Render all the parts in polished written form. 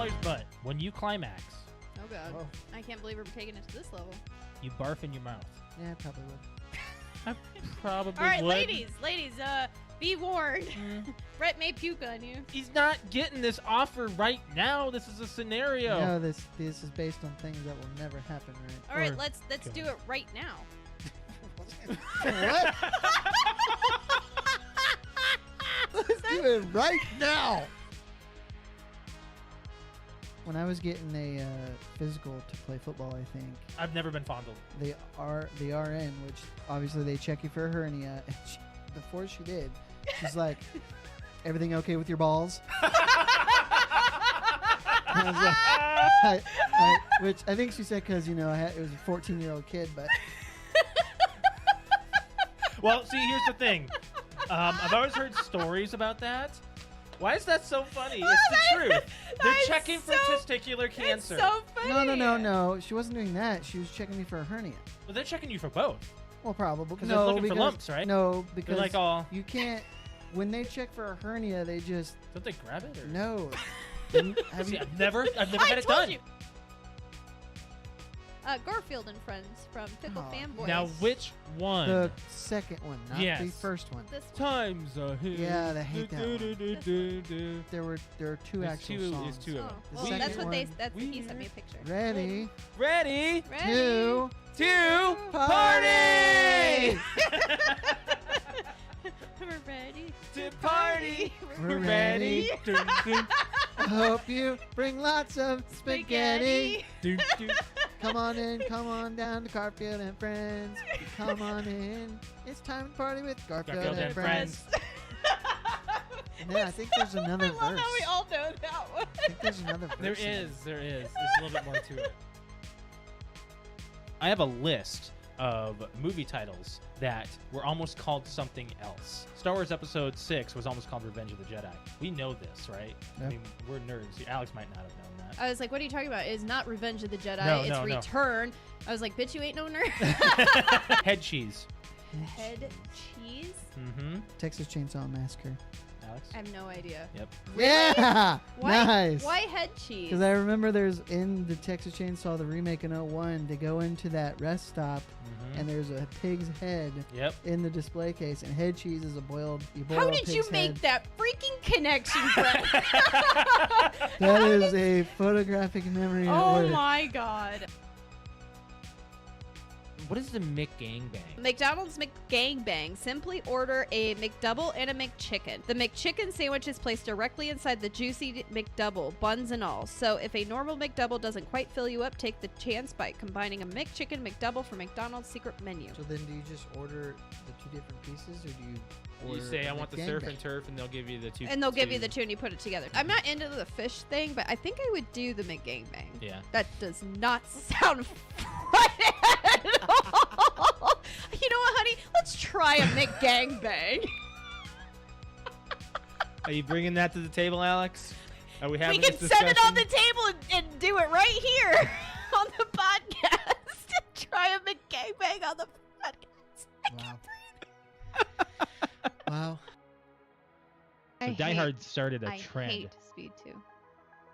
Tyler's butt, when you climax, Oh god. Oh. I can't believe we're taking it to this level. you barf in your mouth. Yeah, I probably would. I probably All right, would. ladies, be warned. Brett may puke on you. He's not getting this offer right now. This is a scenario. No, this is based on things that will never happen, right? All right, Or- let's do it right now. What? Let's do it right now. When I was getting a physical to play football, I think I've never been fondled. the RN, which obviously they check you for a hernia. And before she did, she's like, "Everything okay with your balls?" And I was like, which I think she said because it was a 14-year-old kid, but Well, see, here's the thing. I've always heard stories about that. Why is that so funny? It's the truth. They're is checking for so- testicular cancer. It's so funny. no, she wasn't doing that. She was checking me for a hernia. Well, they're checking you for both. Well, probably. 'Cause they're looking for lumps, right? No, because They're like all. you can't. When they check for a hernia, they just Don't they grab it? Or? no. Have See, you? I've never I had it told done. you. Garfield and Friends from Pickle Aw. Fanboys. Now, which one? The second one, not the Yes. first one. This one. Times ahead. Yeah, I hate that one. one. There are two There's actual two- songs. there's two of Oh, them. The well, second that's what one, he sent me a picture. Ready, Ready Ready. two, to party! We're ready to party. We're ready. Dun, dun, I hope you bring lots of spaghetti. dun, dun. Come on in, come on down to Garfield and Friends. Come on in. It's time to party with Garfield, Garfield and and Friends. And then I think there's another I love verse. how we all know that one. I think there's another verse. There in it. is. There's a little bit more to it. I have a list of movie titles that were almost called something else. Star Wars Episode 6 was almost called Revenge of the Jedi. We know this, right? I Yep. mean, we're nerds. Alex might not have known that. I was like, what are you talking about? It's not Revenge of the Jedi. No, it's no, no. Return. I was like, bitch, you ain't no nerd. Head cheese. Head cheese? Mm-hmm. Texas Chainsaw Massacre. Alex? I have no idea. Yep. Yeah! Why, Nice! Why head cheese? Because I remember there's in the Texas Chainsaw, the remake in '01, they go into that rest stop Mm-hmm. and there's a pig's head Yep. in the display case, and head cheese is you boil How a did you pig's make head. that freaking connection, Brett? That is a photographic memory. at Oh work. my god. What is the McGangbang? McDonald's McGangbang. Simply order a McDouble and a McChicken. The McChicken sandwich is placed directly inside the juicy McDouble, buns and all. So if a normal McDouble doesn't quite fill you up, take the chance by combining a McChicken McDouble from McDonald's secret menu. So then do you just order the two different pieces, or do you You order say, I want the surf McGangbang? and turf, and they'll give you the two. And they'll give you the two and you put it together. I'm not into the fish thing, but I think I would do the McGangbang. Yeah. That does not sound right at all. You know what, honey? Let's try a McGangbang. Are you bringing that to the table, Alex? Are we having We can this set it on the discussion? table and do it right here on the podcast. Try a McGangbang on the podcast. Wow. Wow. So Die Hard started a I trend. hate Speed 2.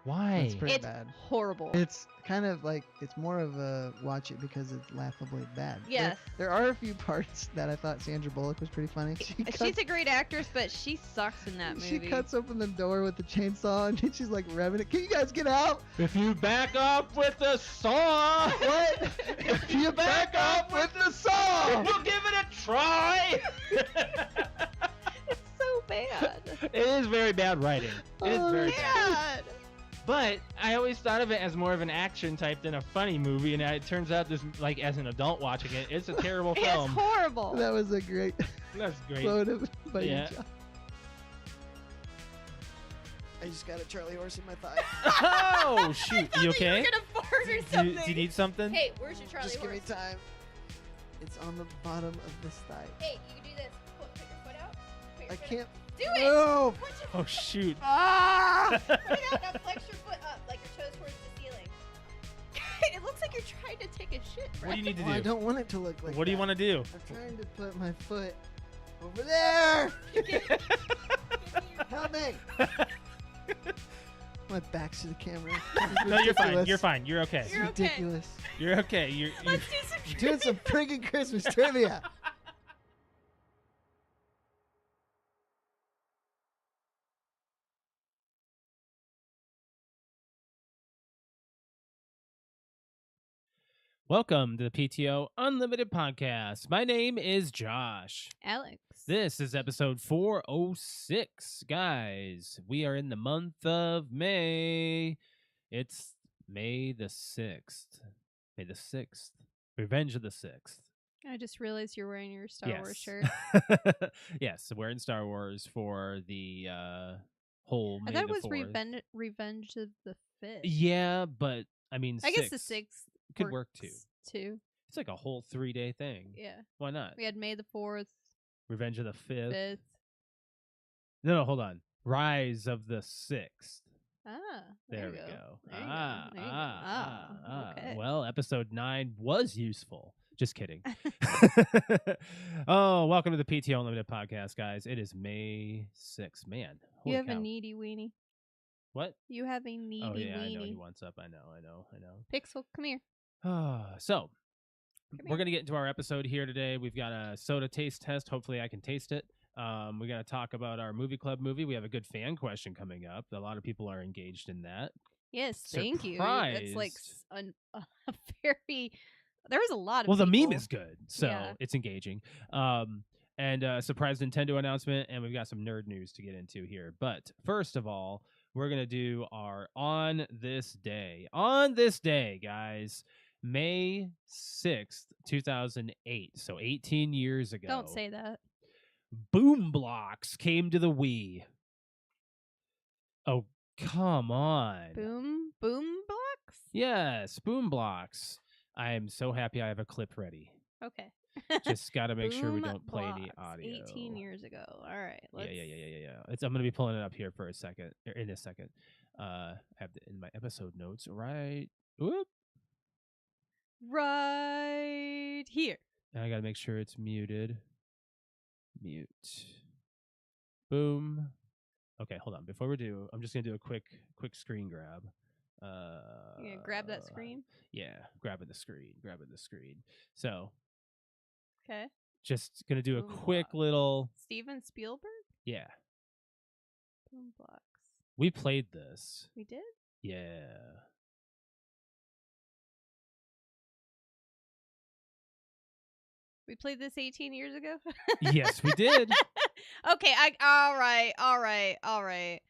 Why? That's pretty It's bad. horrible. It's kind of like, it's more of a watch it because it's laughably bad. Yes. There are a few parts that I thought Sandra Bullock was pretty funny. She's a great actress, but she sucks in that movie. She cuts open the door with the chainsaw and she's like revving it. Can you guys get out? If you back up with the saw, What? if you back up with the saw, we'll give it a try. It's so bad. It is very bad writing. It is Oh, very bad. Bad. But I always thought of it as more of an action type than a funny movie, and it turns out this, like, as an adult watching it, it's a terrible It's film. horrible. That was a great That's great. quote of by Yeah. John. I just got a Charlie horse in my thigh. Oh shoot! You okay? You were gonna fart or Do something. you need something? Hey, where's your Charlie Just give me horse? time. It's on the bottom of this thigh. Hey, you can do this. Put your foot out. Put your I foot can't. out. Do it. No. Put your Oh shoot! Ah! Put it out. Now flex your foot up, like your toes towards the ceiling. It looks like you're trying to take a shit. What do you need to Well, I do? don't want it to look like What do you that. want to do? I'm trying to put my foot over there. Help me. My back's to the camera. No, you're fine. Ridiculous. You're fine. You're okay. It's You're okay. ridiculous. You're okay. You're Let's do some You're doing some friggin' Christmas trivia. Welcome to the PTO Unlimited podcast. My name is Josh. Alex. This is episode 406. Guys, we are in the month of May. It's May the 6th. May the 6th. Revenge of the 6th. I just realized you're wearing your Star Wars shirt. Yes, we're in Star Wars for the whole May I thought it the was 4th. Revenge of the 5th. Yeah, but I mean, I guess the 6th 6th could work too. Too. It's like a whole 3-day thing. Yeah. Why not? We had May the 4th, Revenge of the 5th. 5th. No, hold on. Rise of the 6th. Ah, There you we go. There you go. There you go. Okay. Well, episode 9 was useful. Just kidding. Oh, welcome to the PTO Unlimited podcast, guys. It is May 6th. Man, holy You have cow. a needy weenie. What? You have a needy Oh, yeah, weenie. I know he wants up. I know. Pixel, come here. So, Come we're here. going to get into our episode here today. We've got a soda taste test. Hopefully, I can taste it. We're going to talk about our movie club movie. We have a good fan question coming up. A lot of people are engaged in that. Yes, thank you. That's like Surprised. a very. There was a lot of. Well, the meme people. is good, so Yeah. it's engaging. And a surprise Nintendo announcement, and we've got some nerd news to get into here. But first of all, we're going to do our On This Day. On this day, guys, May 6th, 2008, so 18 years ago. Don't say that. Boom Blocks came to the Wii. Oh, come on. Boom blocks. Yes, Boom Blocks. I am so happy I have a clip ready. Okay. Just got to make sure we Boom don't play any Blocks, audio. 18 years ago. All right. Let's... Yeah. I'm gonna be pulling it up here for a second. In a second, I have it in my episode notes right. Whoop. Right here. And I gotta make sure it's muted. Mute. Boom. Okay, hold on. Before we do, I'm just gonna do a quick screen grab. You gonna grab that screen? Yeah, grabbing the screen. So, Okay. just gonna do a Boom quick Blocks. little. Steven Spielberg? Yeah, Boom blocks. we played this. We did? Yeah. We played this 18 years ago? Yes, we did. Okay, all right.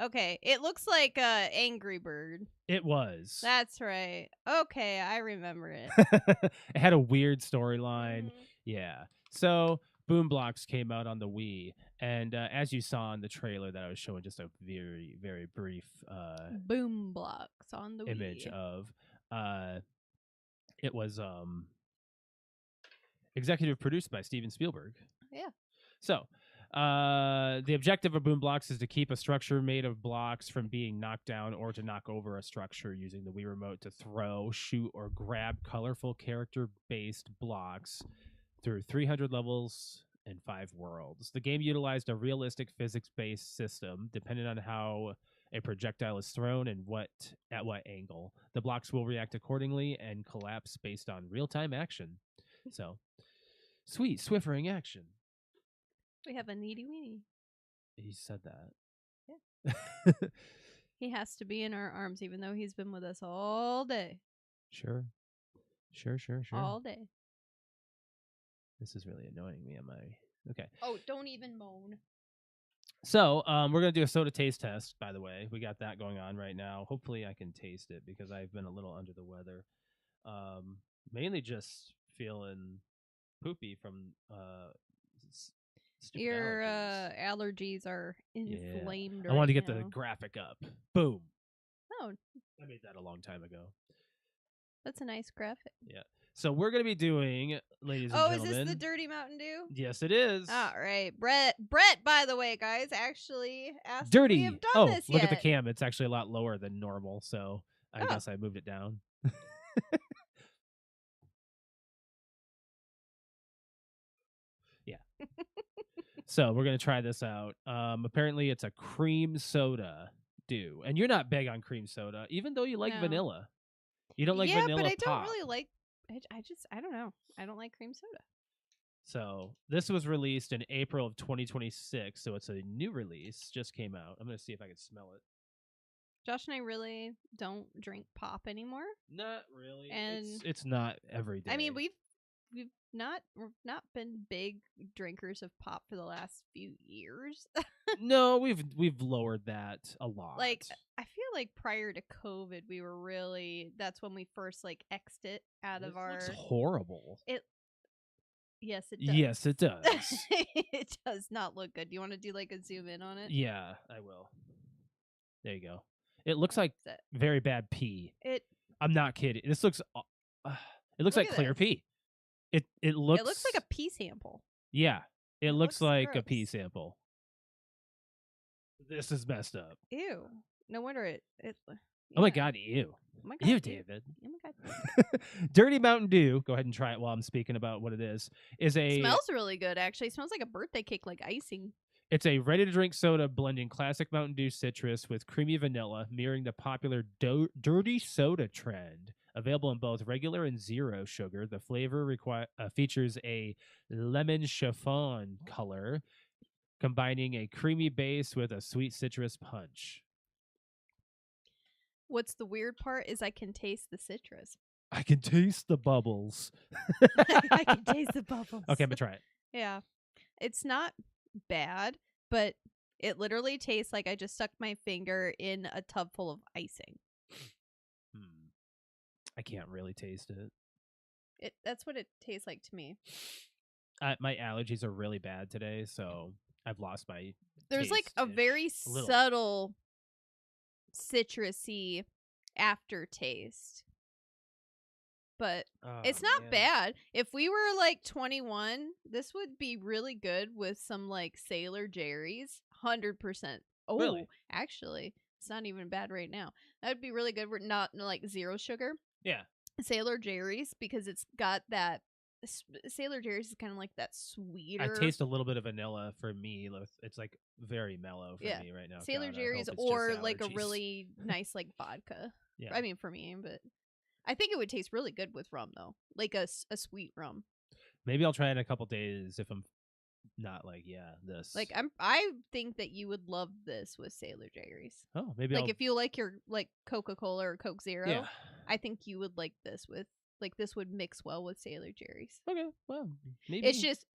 Okay, it looks like Angry Bird. It was. That's right. Okay, I remember it. It had a weird storyline. Mhm. Yeah. So Boom Blocks came out on the Wii, and as you saw in the trailer that I was showing, just a very, very brief Boom blocks on the image Wii. of, it was executive produced by Steven Spielberg. Yeah. So, the objective of Boom Blocks is to keep a structure made of blocks from being knocked down or to knock over a structure using the Wii Remote to throw, shoot, or grab colorful character-based blocks through 300 levels and 5 worlds. The game utilized a realistic physics-based system, depending on how a projectile is thrown and at what angle. The blocks will react accordingly and collapse based on real-time action. So, sweet, swiffering action. We have a needy weenie. He said that. Yeah. He has to be in our arms, even though he's been with us all day. Sure. All day. This is really annoying me. Am I? Okay. Oh, don't even moan. So, we're going to do a soda taste test, by the way. We got that going on right now. Hopefully I can taste it because I've been a little under the weather. Mainly just feeling poopy from stupid Your allergies. allergies are inflamed. I wanted to right get the now. graphic up. Boom. Oh, I made that a long time ago. that's a nice graphic. So we're going to be doing, ladies and Oh, gentlemen. is this the Dirty Mountain Dew? Yes, it is. All right, Brett, by the way, guys, actually asked Dirty. if we have done this Look yet. at the cam. It's actually a lot lower than normal, so I Oh. guess I moved it down. Yeah. So we're going to try this out. Apparently it's a cream soda. Dew, and you're not big on cream soda, even though you like No. vanilla. You don't like yeah, vanilla but I don't pop. really like. I don't know. I don't like cream soda. So this was released in April of 2026, so it's a new release. Just came out. I'm gonna see if I can smell it. Josh and I really don't drink pop anymore. Not really. And it's not every day. I mean, we've not been big drinkers of pop for the last few years. no, we've lowered that a lot. Like I feel like prior to COVID, we were really that's when we first like X'd it out of our. Looks horrible. Yes, it does. Yes, it does. It does not look good. Do you want to do like a zoom in on it? Yeah, I will. There you go. It looks like That- very bad pee. It I'm not kidding. This looks. It looks Look like at clear this. pee. It looks. It looks like a pea sample. Yeah, it looks like a gross. pee sample. This is messed up. Ew. No wonder it. Oh my yeah. god, ew. Oh my god. Ew, ew. David. Oh my god. Dirty Mountain Dew. Go ahead and try it while I'm speaking about what it is. Is a Smells really good. Actually, it smells like a birthday cake, like icing. It's a ready-to-drink soda blending classic Mountain Dew citrus with creamy vanilla, mirroring the popular dirty soda trend. Available in both regular and zero sugar, the flavor features a lemon chiffon color, combining a creamy base with a sweet citrus punch. What's the weird part is I can taste the citrus. I can taste the bubbles. I can taste the bubbles. Okay, I'm gonna try it. Yeah. It's not bad, but it literally tastes like I just stuck my finger in a tub full of icing. I can't really taste it. That's what it tastes like to me. My allergies are really bad today, so I've lost my There's like a taste-ish very a little. subtle citrusy aftertaste. But it's not man. bad. If we were like 21, this would be really good with some like Sailor Jerry's. 100%. Oh, Really? actually, it's not even bad right now. That would be really good. We're not like zero sugar. Yeah. Sailor Jerry's because it's got that. Sailor Jerry's is kind of like that sweeter. I taste a little bit of vanilla for me. It's like very mellow for me right now. Sailor God, I Jerry's hope it's or just like a allergies. really nice like vodka. Yeah. I mean, for me, but I think it would taste really good with rum though, like a sweet rum. Maybe I'll try it in a couple days if I'm not like this. Like I think that you would love this with Sailor Jerry's. Oh, maybe Like I'll, if you like your like Coca-Cola or Coke Zero, yeah. I think you would like this with like this would mix well with Sailor Jerry's. Okay, well, maybe It's just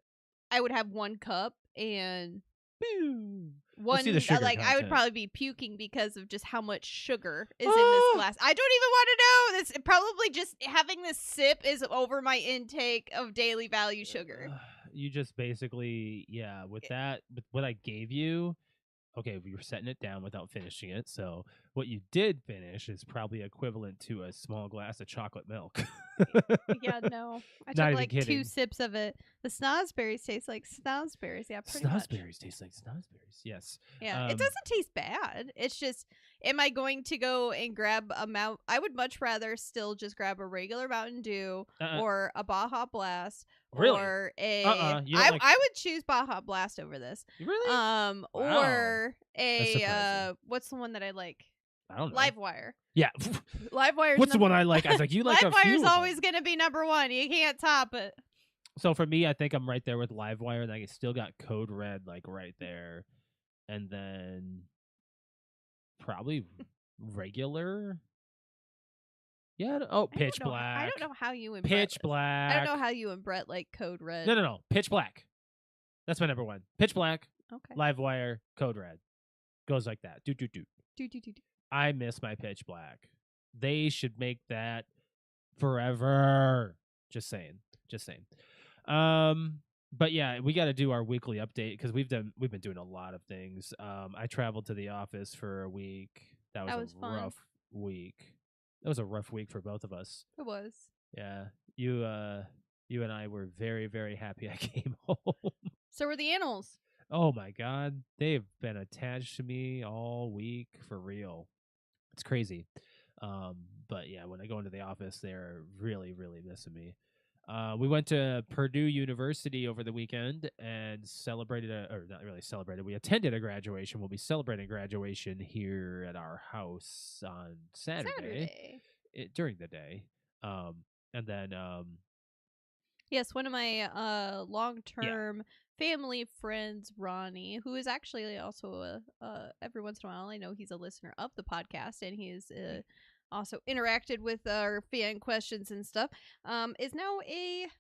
I would have one cup and Boo. one Let's see the sugar like I would content. probably be puking because of just how much sugar is in this glass. I don't even want to know. This probably just having this sip is over my intake of daily value sugar. You just basically, with that, with what I gave you, okay, we were setting it down without finishing it. So what you did finish is probably equivalent to a small glass of chocolate milk. Yeah, no. I Not took even like kidding. 2 sips of it. The snozberries taste like snozberries. Yeah, pretty much. Snozberries taste like snozberries. Yes. Yeah, Um, it doesn't taste bad. It's just, am I going to go and grab a I would much rather still just grab a regular Mountain Dew or a Baja Blast Really? or a. You don't like- I would choose Baja Blast over this. Really? Or That's a surprising. what's the one that I like? I don't know. Livewire. Yeah. Livewire's What's the one number- I like? I was like, you like a few Livewire's of them. always gonna be number one. You can't top it. So for me, I think I'm right there with Livewire, and I still got Code Red like right there, and then probably regular. Yeah. Oh, I Pitch don't know- Black. I don't know how you and Pitch Brett, Black. I don't know how you and Brett like Code Red. No. Pitch Black. That's my number one. Pitch Black, Okay. Livewire, Code Red. Goes like that. Do. Do. I miss my Pitch Black. They should make that forever. Just saying. But yeah, we got to do our weekly update because we've been doing a lot of things. I traveled to the office for a week. That was a fun. rough week. That was a rough week for both of us. It was. Yeah, you and I were very, very happy I came home. So were the animals. Oh my God, they've been attached to me all week for real. It's crazy. But yeah, when I go into the office, they're really, really missing me. We went to Purdue University over the weekend and celebrated, or not really celebrated. We attended a graduation. We'll be celebrating graduation here at our house on Saturday. During the day. And then, Yes, one of my yeah, long-term family friends, Ronnie, who is actually also every once in a while, I know he's a listener of the podcast, and he's also interacted with our fan questions and stuff. Is now he's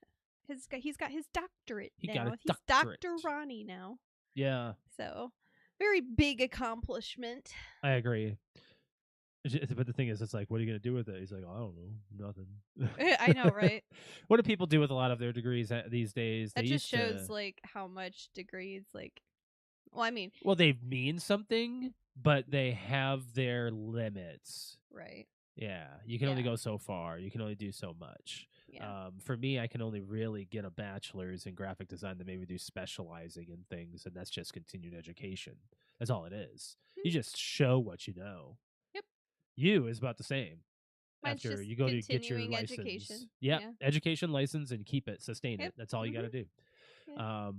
got his doctorate he now. got a He's doctorate. Dr. Ronnie now. Yeah, So very big accomplishment. I agree. But the thing is, it's like, what are you going to do with it? He's like, I don't know, nothing. I know, right? What do people do with a lot of their degrees these days? That They just used shows to, like how much degrees like. Well, I mean, well, they mean something, but they have their limits. right. Yeah, you can only Yeah. go so far. You can only do so much. Yeah. For me, I can only really get a bachelor's in graphic design to maybe do specializing in things, and that's just continued education. That's all it is. You just show what you know. Yep. You is about the same. Mine's After just you go to get your continuing license. education. Yep, Yeah. education license and keep it, sustain Yep. it. That's all you got to do. Yeah.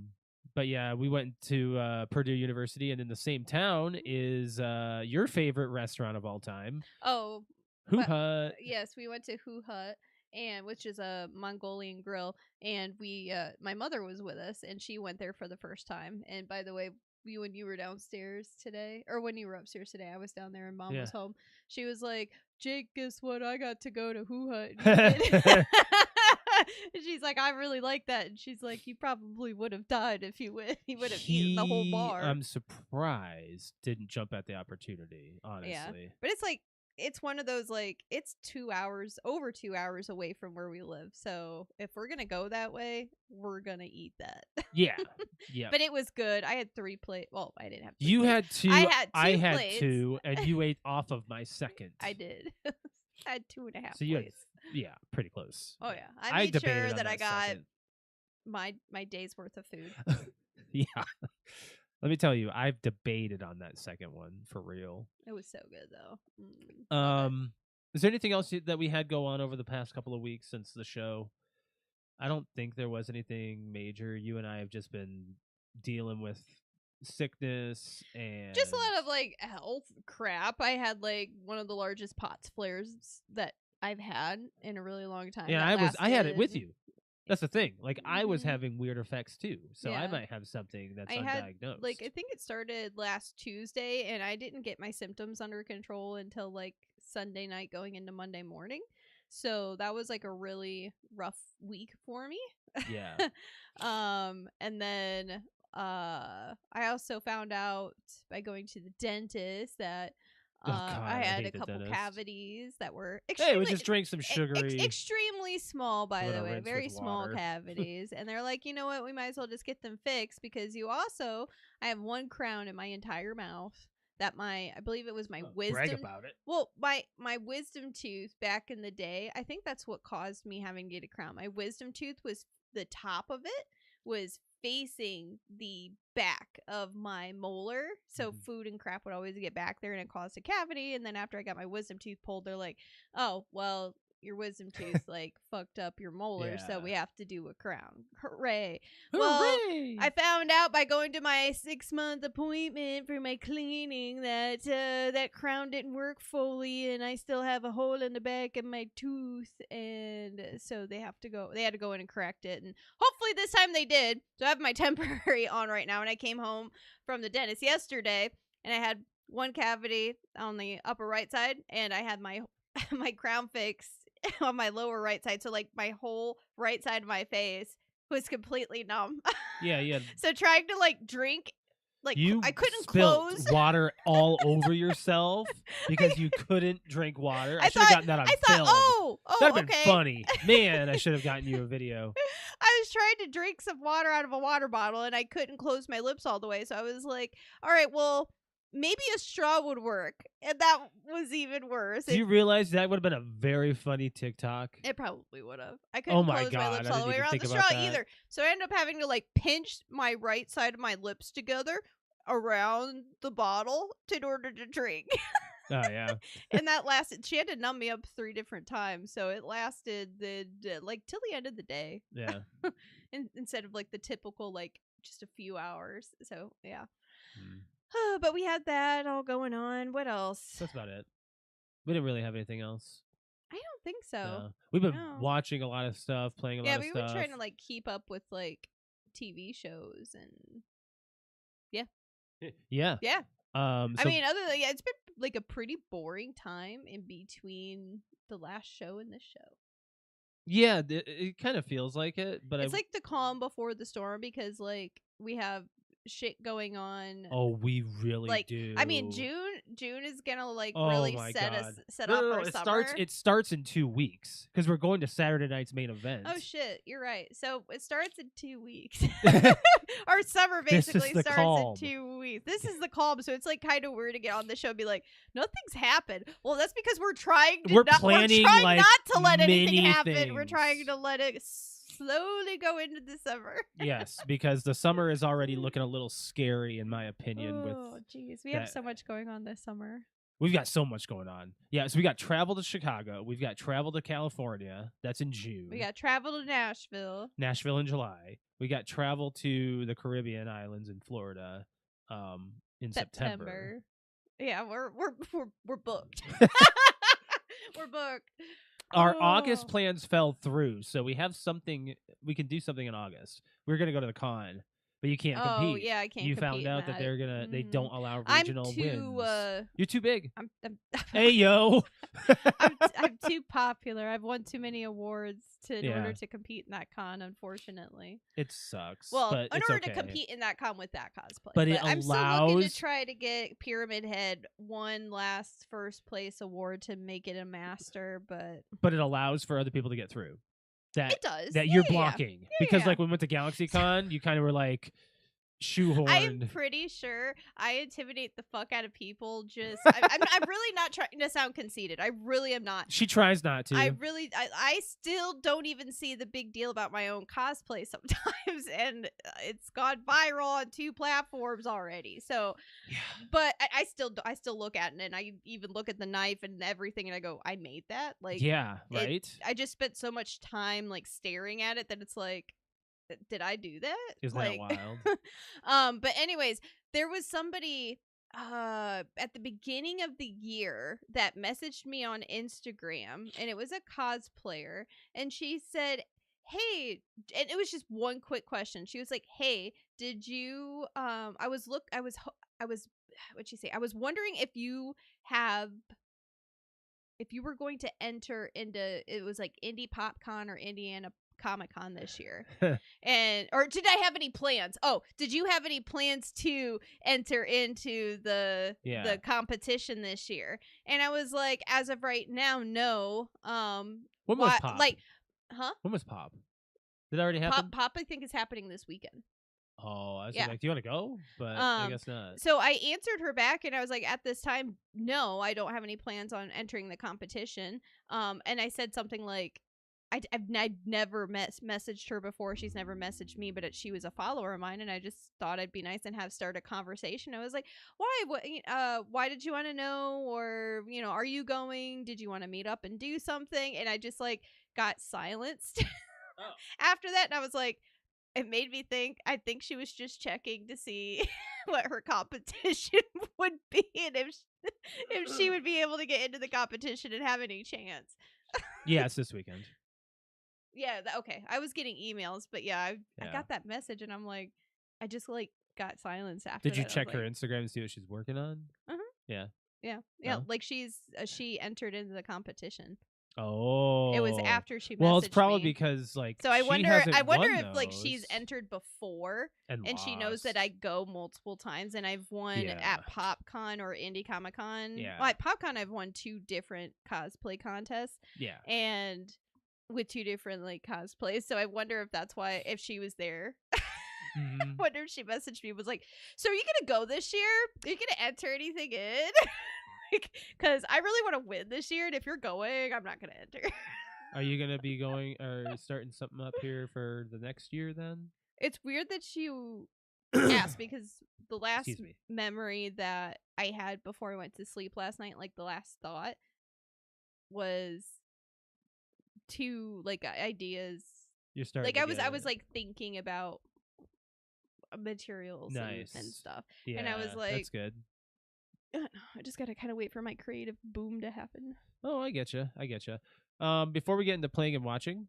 But yeah, we went to Purdue University, and in the same town is your favorite restaurant of all time, Oh, Hoo but- Hut. yes, we went to Hoo Hut, and which is a Mongolian grill, and we my mother was with us, and she went there for the first time. And by the way, when you were downstairs today, or when you were upstairs today, I was down there and Mom was home. She was like, "Jake, guess what? I got to go to Hoo Hut." And she's like, "I really like that." And she's like, "You probably would have died if you would. He would have eaten the whole bar." I'm surprised didn't jump at the opportunity. Honestly, Yeah. But it's like, it's one of those, like, it's over 2 hours away from where we live. So if we're gonna go that way, we're gonna eat that. yeah, yeah. But it was good. I had 3 plates. Well, I didn't have 3 You plates. had 2. I had 2 had plates. 2, and you ate off of my second. I did. I had 2.5 So you had, plates. yeah, pretty close. Oh yeah, I made debated sure on that I got second. my day's worth of food. Yeah. Let me tell you, I've debated on that second one for real. It was so good though. Love it. Is there anything else that we had go on over the past couple of weeks since the show? I don't think there was anything major. You and I have just been dealing with sickness and Just a lot of like health crap. I had like one of the largest POTS flares that I've had in a really long time. Yeah, that I had it with lasted- you. That's the thing. Like I was Mhm. having weird effects too, so I Yeah. might have something that's I had, undiagnosed. like, I think it started last Tuesday, and I didn't get my symptoms under control until like Sunday night going into Monday morning. So that was like a really rough week for me. Yeah. And then I also found out by going to the dentist that Oh, God, I I had a hate the couple dentist. cavities that were Hey, extremely we just drank some sugary. extremely small, by I'm the gonna way, rinse very with small water. cavities. And they're like, you know what, we might as well just get them fixed because I have 1 crown in my entire mouth that I believe it was my wisdom. Brag about it. Well, my wisdom tooth back in the day, I think that's what caused me having to get a crown. My wisdom tooth was, the top of it was facing the back of my molar, so Mhm. food and crap would always get back there and it caused a cavity. And then after I got my wisdom tooth pulled, they're like, "Oh, well, your wisdom tooth like fucked up your molar, so we have to do a crown." Hooray. Well, Hooray! I found out by going to my 6-month appointment for my cleaning that that crown didn't work fully, and I still have a hole in the back of my tooth, and so they had to go in and correct it, and hopefully this time they did. So I have my temporary on right now, and I came home from the dentist yesterday, and I had 1 cavity on the upper right side, and I had my my crown fixed on my lower right side, so like my whole right side of my face was completely numb. Yeah. So trying to like drink, like You I couldn't spilt close. water all over yourself because you couldn't drink water. I I should have thought- gotten that on I film. thought, That'd have okay. been funny. Man, I should have gotten you a video. I was trying to drink some water out of a water bottle, and I couldn't close my lips all the way. So I was like, all right, well, maybe a straw would work. And that was even worse. Do you realize that would have been a very funny TikTok? It probably would have. I couldn't Oh my close my God, lips I all the didn't way even around think the about straw that. either. So I ended up having to like pinch my right side of my lips together around the bottle in order to drink. Oh yeah. And that lasted. She had to numb me up 3 different times, so it lasted like till the end of the day, Yeah. instead of like the typical like just a few hours. So yeah. Mm. But we had that all going on. What else? That's about it. We didn't really have anything else. I don't think so. No. We've been No. watching a lot of stuff, playing a Yeah, lot of we've stuff. been trying to like keep up with like TV shows and Yeah. yeah. I I mean, other than it's been like a pretty boring time in between the last show and this show. yeah, it kind of feels like it, but It's like the calm before the storm because like we have shit going on. oh, we really like do. I mean, June is gonna like Oh really my set God. us set No, off no, no, our it summer. starts in 2 weeks because we're going to Saturday night's main event. Oh shit, you're right. So it starts in 2 weeks. Our summer This is basically the starts calm. in 2 weeks. This is the calm, so it's like kind of weird to get on the show and be like, nothing's happened. Well, that's because we're trying to planning, we're trying like, not to let anything many happen. We're trying things. to let it slowly go into the summer. Yes, because the summer is already looking a little scary in my opinion. With Oh, jeez, we have that- so much going on this summer. we've got so much going on. Yeah, so we got travel to Chicago. We've got travel to California. That's in June. We got travel to Nashville. Nashville in July. We got travel to the Caribbean islands in Florida in September. Yeah, we're booked. We're booked. Our Oh. August plans fell through, so we have something. We can do something in August. We're gonna go to the con, but you can't Oh compete. yeah, I can't. You compete found in out that they're gonna. They Mhm. don't allow I'm regional too. wins. You're too big. I'm Hey yo. I'm too popular. I've won too many awards in Yeah. order to compete in that con. Unfortunately, It sucks. well, but in it's order okay. to compete in that con with that cosplay. But it I'm still looking allows- to try to get Pyramid Head one last first place award to make it a master, but it allows for other people to get through. That it does. that Yeah, you're yeah, yeah. blocking because yeah. like when we went to GalaxyCon, you kind of were like shoehorned. I'm pretty sure I intimidate the fuck out of people. I'm really not trying to sound conceited. I really am not. She tries not to. I still don't even see the big deal about my own cosplay sometimes, and it's gone viral on 2 platforms already. So, Yeah. but I still look at it, and I even look at the knife and everything, and I go, I made that. Like, Yeah, right. I just spent so much time like staring at it that it's like, did I do that? Isn't like, that wild? But anyways, there was somebody at the beginning of the year that messaged me on Instagram, and it was a cosplayer, and she said, hey, and it was just one quick question. She was like, hey, did you what'd she say? I was wondering if you were going to enter into, it was like Indie PopCon or Indiana Comic-Con this year. Or did I have any plans? Oh, did you have any plans to enter into the competition this year? And I was like, as of right now, no. When was Pop? Like, huh? When was Pop? Did it already happen? Pop I think is happening this weekend. Oh, I was Yeah. like, do you want to go? But I guess not. So I answered her back, and I was like, at this time, no, I don't have any plans on entering the competition. And I said something like, I've never messaged her before. She's never messaged me, but she was a follower of mine, and I just thought it'd be nice and have start a conversation. I was like, why did you want to know? Or, are you going? Did you want to meet up and do something? And I just like got silenced after that. And I was like, it made me think, I think she was just checking to see what her competition would be and if she would be able to get into the competition and have any chance. Yeah, it's this weekend. Yeah, okay. I was getting emails, but I got that message, and I'm like, I just like got silenced after. Did you that. check her Instagram and see what she's working on? Yeah. No? Like she entered into the competition. Oh, it was after she. Well, it's probably me. because like. So I she wonder. hasn't I wonder won if like those she's entered before, and she knows that I go multiple times, and I've won at PopCon or Indie Comic Con. Yeah. Well, at PopCon, I've won 2 different cosplay contests. Yeah. And with 2 different like cosplays, so I wonder if that's why, if she was there. Mm-hmm. Wonder if she messaged me, was like, so are you gonna go this year? Are you gonna enter anything in? Because I really want to win this year, and if you're going, I'm not gonna enter. Are you gonna be going or starting something up here for the next year then? It's weird that you asked, because the last Excuse me. memory that I had before I went to sleep last night, like the last thought was two like ideas. You're starting. Like to I get was it. like thinking about materials Nice. and stuff. Yeah, And I was like, that's good. I just gotta kind of wait for my creative boom to happen. Oh, I get you. I get you. Before we get into playing and watching,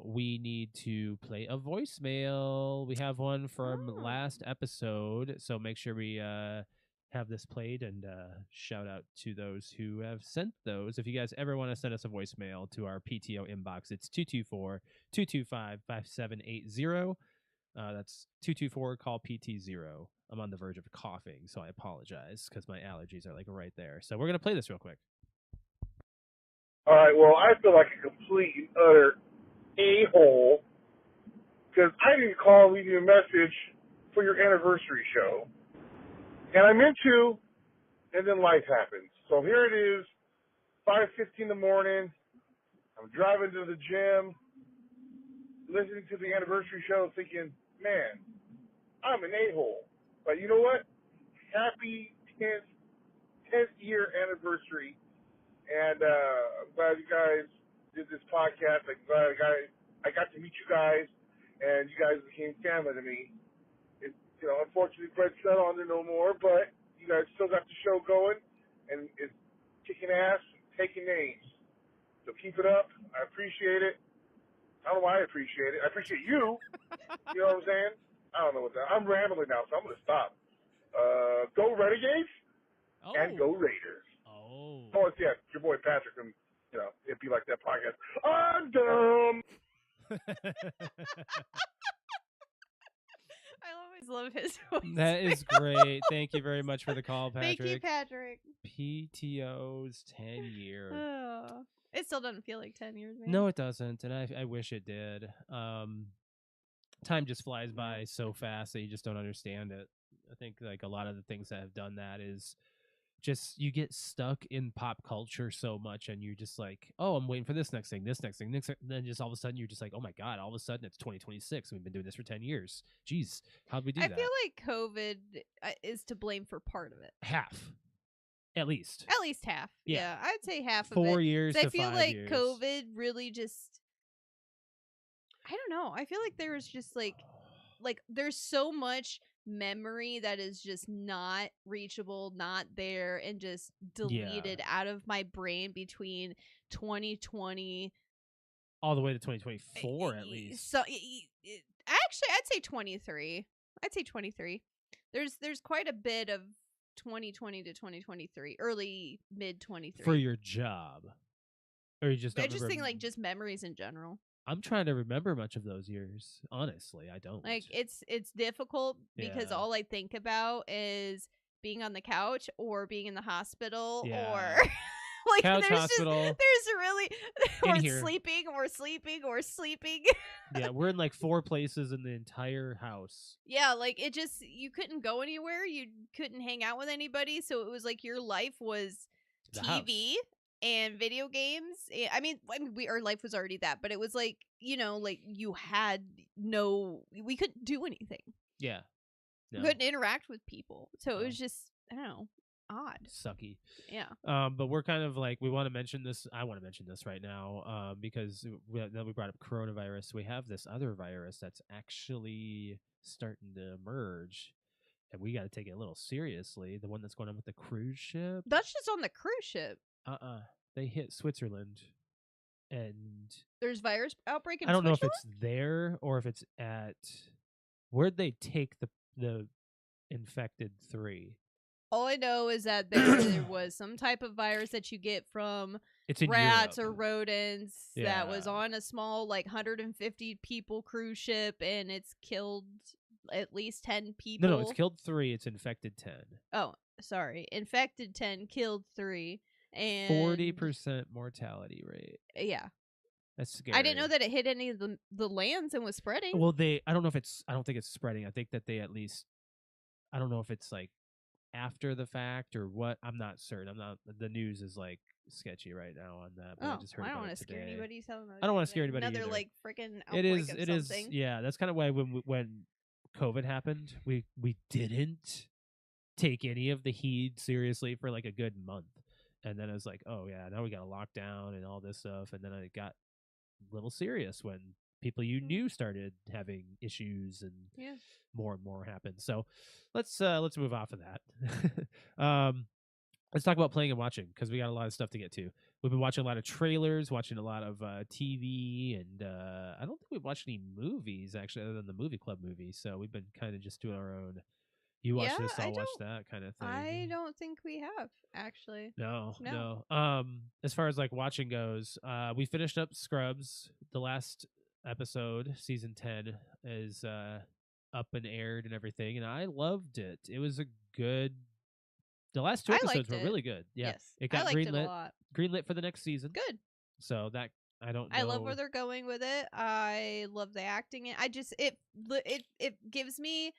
we need to play a voicemail. We have one from last episode, so make sure we have this played and shout out to those who have sent those. If you guys ever want to send us a voicemail to our PTO inbox, it's 224-225-5780. That's 224 call PT0. I'm on the verge of coughing, so I apologize because my allergies are like right there. So we're gonna play this real quick. All right, well, I feel like a complete and utter a-hole because I didn't call and leave you a message for your anniversary show. And I meant to, and then life happens. So here it is, 5:15 in the morning. I'm driving to the gym, listening to the anniversary show, thinking, man, I'm an a-hole. But you know what? Happy 10th year anniversary. And I'm glad you guys did this podcast. I'm glad I got to meet you guys, and you guys became family to me. It, unfortunately, Brett's not on there no more, but you guys still got the show going, and it's kicking ass and taking names. So keep it up. I appreciate it. I don't know why I appreciate it. I appreciate you. You know what I'm saying? I don't know what that. I'm rambling now, so I'm going to stop. Go Renegades and go Raiders. Oh, it's your boy Patrick from, It'd Be Like That podcast. I'm dumb. I always love his voice. That is great. Thank you very much for the call, Patrick. Thank you, Patrick. PTO's 10 year. Oh, it still doesn't feel like 10 years, man. No, it doesn't, and I wish it did. Time just flies by so fast that you just don't understand it. I think like a lot of the things that have done that is just you get stuck in pop culture so much, and you're just like, oh, I'm waiting for this next thing. And then just all of a sudden you're just like, oh my god, all of a sudden it's 2026. We've been doing this for 10 years. Jeez, how'd we do that? I feel like COVID is to blame for part of it. Half, at least half. Yeah. Yeah, I'd say half of it. 4 years to 5 years. I feel like COVID really just, I don't know. I feel like there was just like there's so much memory that is just not reachable, not there, and just deleted out of my brain between 2020 all the way to 2024 at least. So actually I'd say 23. There's quite a bit of 2020 to 2023, early mid 23 for your job, or you just don't I just remember? think like just memories in general. I'm trying to remember much of those years. Honestly, I don't. Like it's difficult because all I think about is being on the couch or being in the hospital or like couch, hospital. There's really or sleeping. Yeah, we're in like 4 places in the entire house. Yeah, like it just you couldn't go anywhere, you couldn't hang out with anybody, so it was like your life was The TV. house. And video games. I mean, our life was already that, but it was like, like you had we couldn't do anything. Yeah. No. We couldn't interact with people. So it was just, I don't know, odd. Sucky. Yeah. But we're kind of like, we want to mention this. I want to mention this right now because we brought up coronavirus. We have this other virus that's actually starting to emerge. And we got to take it a little seriously. The one that's going on with the cruise ship. That's just on the cruise ship. They hit Switzerland, and there's virus outbreak in I don't know Switzerland? if it's there or if it's at where'd they take the infected 3. All I know is that there was some type of virus that you get from it's in rats Europe. or rodents that was on a small 150 people cruise ship, and it's killed at least 10 people. No, it's killed 3. It's infected 10. Oh, sorry. Infected 10, killed 3. And 40% mortality rate. Yeah. That's scary. I didn't know that it hit any of the lands and was spreading. Well, I don't think it's spreading. I think that they at least, I don't know if it's like after the fact or what. I'm not certain. The news is like sketchy right now on that. But I just heard I don't want to to scare anybody. I don't want to scare anybody Another either. like freaking outbreak of something. Yeah, that's kind of why when COVID happened, we didn't take any of the heat seriously for like a good month. And then I was like, oh yeah, now we got a lockdown and all this stuff. And then it got a little serious when people you knew started having issues and more and more happened. So let's move off of that. Let's talk about playing and watching, because we got a lot of stuff to get to. We've been watching a lot of trailers, watching a lot of TV, and I don't think we've watched any movies, actually, other than the movie club movies. So we've been kind of just doing our own, you watch this, I'll watch that kind of thing. I don't think we have, actually. No. As far as like watching goes, we finished up Scrubs. The last episode, season 10, is up and aired and everything, and I loved it. It was a good... The last 2 episodes were really good. Yeah, yes, it got I liked it a lot. Greenlit for the next season. Good. So that I don't know. I love where they're going with it. I love the acting. It gives me...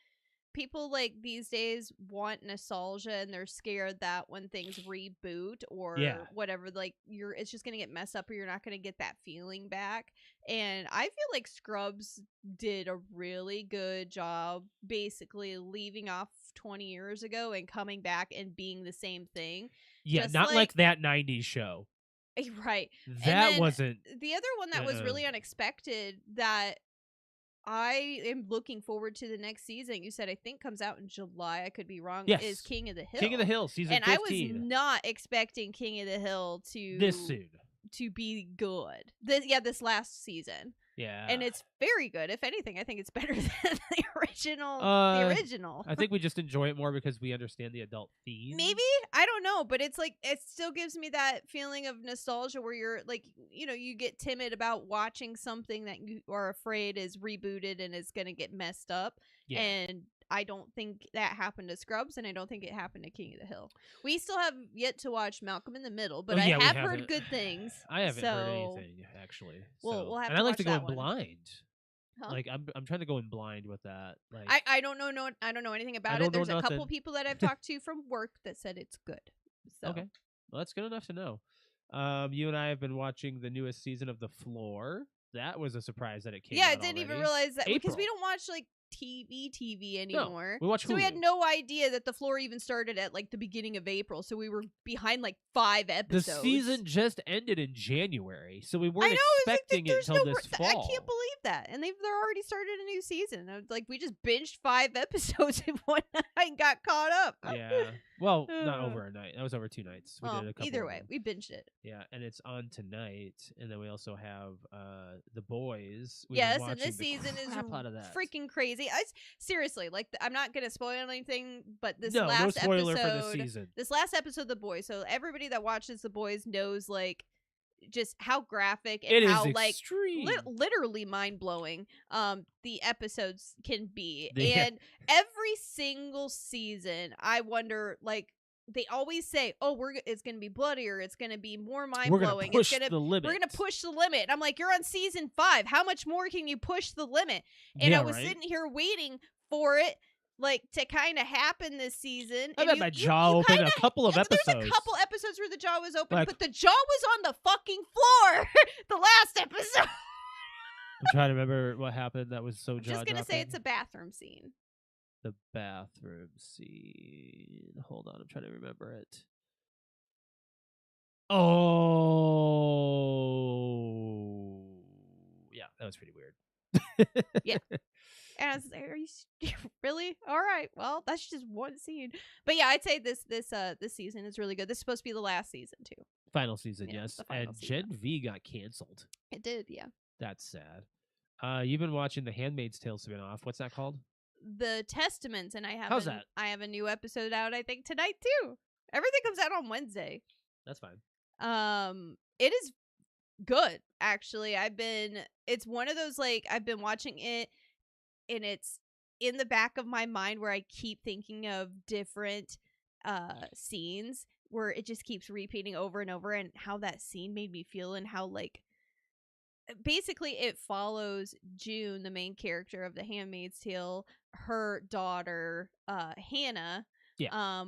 People like these days want nostalgia, and they're scared that when things reboot or whatever, like it's just gonna get messed up, or you're not gonna get that feeling back. And I feel like Scrubs did a really good job, basically leaving off 20 years ago and coming back and being the same thing. Yeah, just not like that 90s show. Right. That wasn't... The other one that was really unexpected that I am looking forward to the next season. You said I think comes out in July. I could be wrong. Yes. Is King of the Hill. King of the Hill, season 15. And I was not expecting King of the Hill to this soon to be good. This last season. Yeah. And it's very good. If anything, I think it's better than the original. I think we just enjoy it more because we understand the adult themes. Maybe. I don't know. But it's like, it still gives me that feeling of nostalgia where you're like, you get timid about watching something that you are afraid is rebooted and is going to get messed up. Yeah. And I don't think that happened to Scrubs, and I don't think it happened to King of the Hill. We still have yet to watch Malcolm in the Middle, but I have heard good things. I haven't heard anything, actually. We'll have to and I like watch to go that in one. blind. Huh? Like I'm trying to go in blind with that. Like I don't know. I don't know anything about it. There's a couple people that I've talked to from work that said it's good. So. Okay, well that's good enough to know. You and I have been watching the newest season of The Floor. That was a surprise that it came out I didn't even realize that because we don't watch like TV anymore. No, we watch Hulu. So we had no idea that The Floor even started at like the beginning of April. So we were behind like 5 episodes. The season just ended in January, so we weren't expecting it until this fall. I can't believe that. And they're already started a new season. Like we just binged 5 episodes in one night and got caught up. Yeah. Well, not over a night. That was over 2 nights. We did a couple. Either way, we binged it. Yeah, and it's on tonight. And then we also have The Boys. Yes, and this season is freaking crazy. Seriously, like I'm not gonna spoil anything, but this last spoiler episode, for the season. This last episode of The Boys. So everybody that watches The Boys knows like just how graphic and how like literally mind blowing the episodes can be. And every single season, I wonder like. They always say, "Oh, it's going to be bloodier. It's going to be more mind blowing. We're going to push the limit." I'm like, "You're on season 5. How much more can you push the limit?" And I was sitting here waiting for it, like to kind of happen this season. I had my jaw open a couple of episodes. There's a couple episodes where the jaw was open, but the jaw was on the fucking floor. The last episode. I'm trying to remember what happened. That was so jaw-dropping. I'm just gonna say it's a bathroom scene. The bathroom scene. Hold on, I'm trying to remember it. Oh, yeah, that was pretty weird. Yeah. And I was like, are you really? All right. Well, that's just one scene. But yeah, I'd say this season is really good. This is supposed to be the last season too. Final season, yes. And Gen V got canceled. It did, yeah. That's sad. You've been watching the Handmaid's Tale spinoff. What's that called? The Testaments, and I have How's that? I have a new episode out, I think, tonight too. Everything comes out on Wednesday. That's fine. It is good, actually. It's one of those like I've been watching it and it's in the back of my mind where I keep thinking of different scenes where it just keeps repeating over and over, and how that scene made me feel, and how like basically it follows June, the main character of The Handmaid's Tale, her daughter Hannah, Yeah.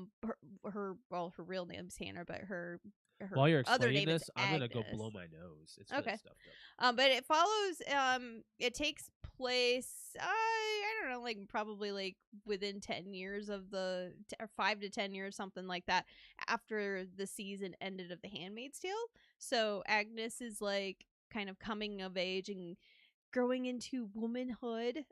Her real name's Hannah, but her While you're other explaining name is this, I'm gonna go Agnes. blow my nose. It's Okay. really stuffed up. But it follows. It takes place. I don't know, like probably like within 10 years of or 5 to 10 years, something like that, after the season ended of The Handmaid's Tale. So Agnes is like kind of coming of age and growing into womanhood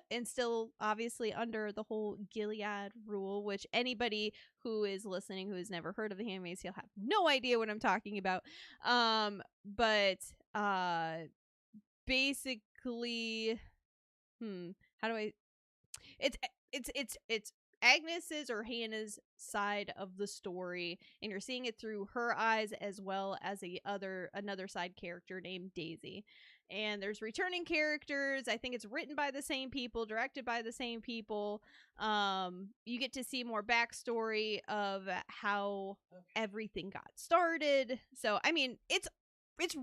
and still obviously under the whole Gilead rule, which anybody who is listening who has never heard of The Handmaid's Tale have no idea what I'm talking about. But basically, how do I? It's Agnes's or Hannah's side of the story, and you're seeing it through her eyes as well as another side character named Daisy. And there's returning characters. I think it's written by the same people, directed by the same people. You get to see more backstory of how everything got started. So I mean, it's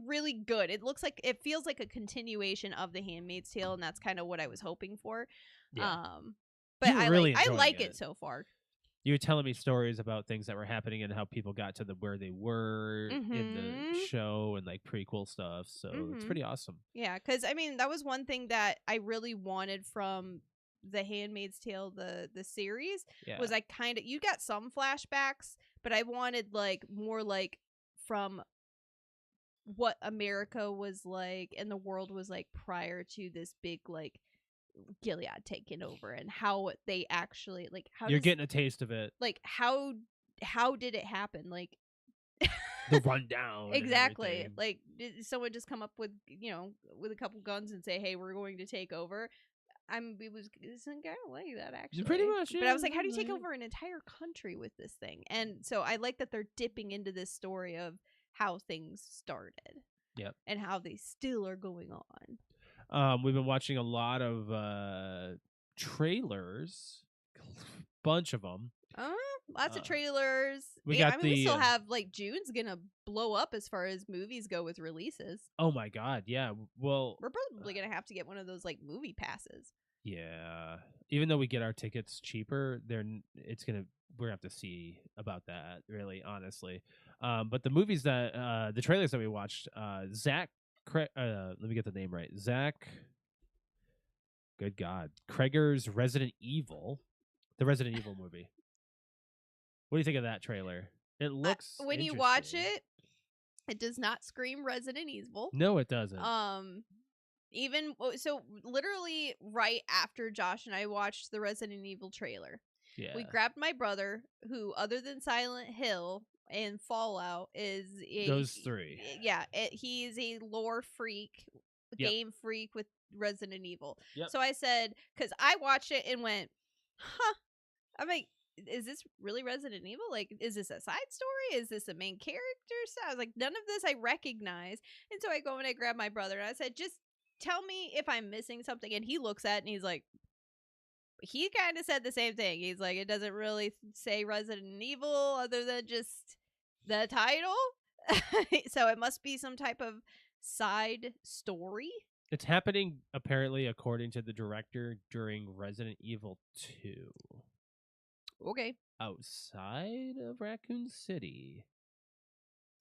really good. It feels like a continuation of The Handmaid's Tale, and that's kind of what I was hoping for. Yeah. But You were really I enjoying like it. it so far. You were telling me stories about things that were happening and how people got to where they were in the Mhm. show and like prequel stuff. So it's Mhm. pretty awesome. Yeah, because I mean that was one thing that I really wanted from The Handmaid's Tale, the series, Yeah. was you got some flashbacks, but I wanted like more like from what America was like and the world was like prior to this big like Gilead taking over, and how they actually like You're getting a taste of it. like how did it happen, like The rundown. exactly, And like did someone just come up with with a couple guns and say, hey, we're going to take over? It was kind of like that actually, pretty much. but I was like, how do you take right. over an entire country with this thing? And so I like that they're dipping into this story of how things started. Yep. And how they still are going on. We've been watching a lot of trailers, bunch of them. Lots of trailers. We still have like June's gonna blow up as far as movies go with releases. Oh my god, yeah. Well, we're probably gonna have to get one of those like movie passes. Yeah, even though we get our tickets cheaper, we're gonna have to see about that. Really, honestly, but the movies that the trailers that we watched, Zach. Let me get the name right. Zach. Good God, Kreger's Resident Evil, the Resident Evil movie. What do you think of that trailer? It looks when you watch it, it does not scream Resident Evil. No, it doesn't. Even so, literally right after Josh and I watched the Resident Evil trailer, we grabbed my brother, who, other than Silent Hill and Fallout, is those three. Yeah, he's a lore freak, game freak with Resident Evil. Yep. So I said, because I watched it and went, huh. I'm like, is this really Resident Evil? Like, is this a side story? Is this a main character? So I was like, none of this I recognize. And so I go and I grab my brother and I said, just tell me if I'm missing something. And he looks at it and he's like, he kind of said the same thing. He's like, it doesn't really say Resident Evil other than just the title. So it must be some type of side story. It's happening, apparently, according to the director, during Resident Evil 2. Okay. Outside of Raccoon City.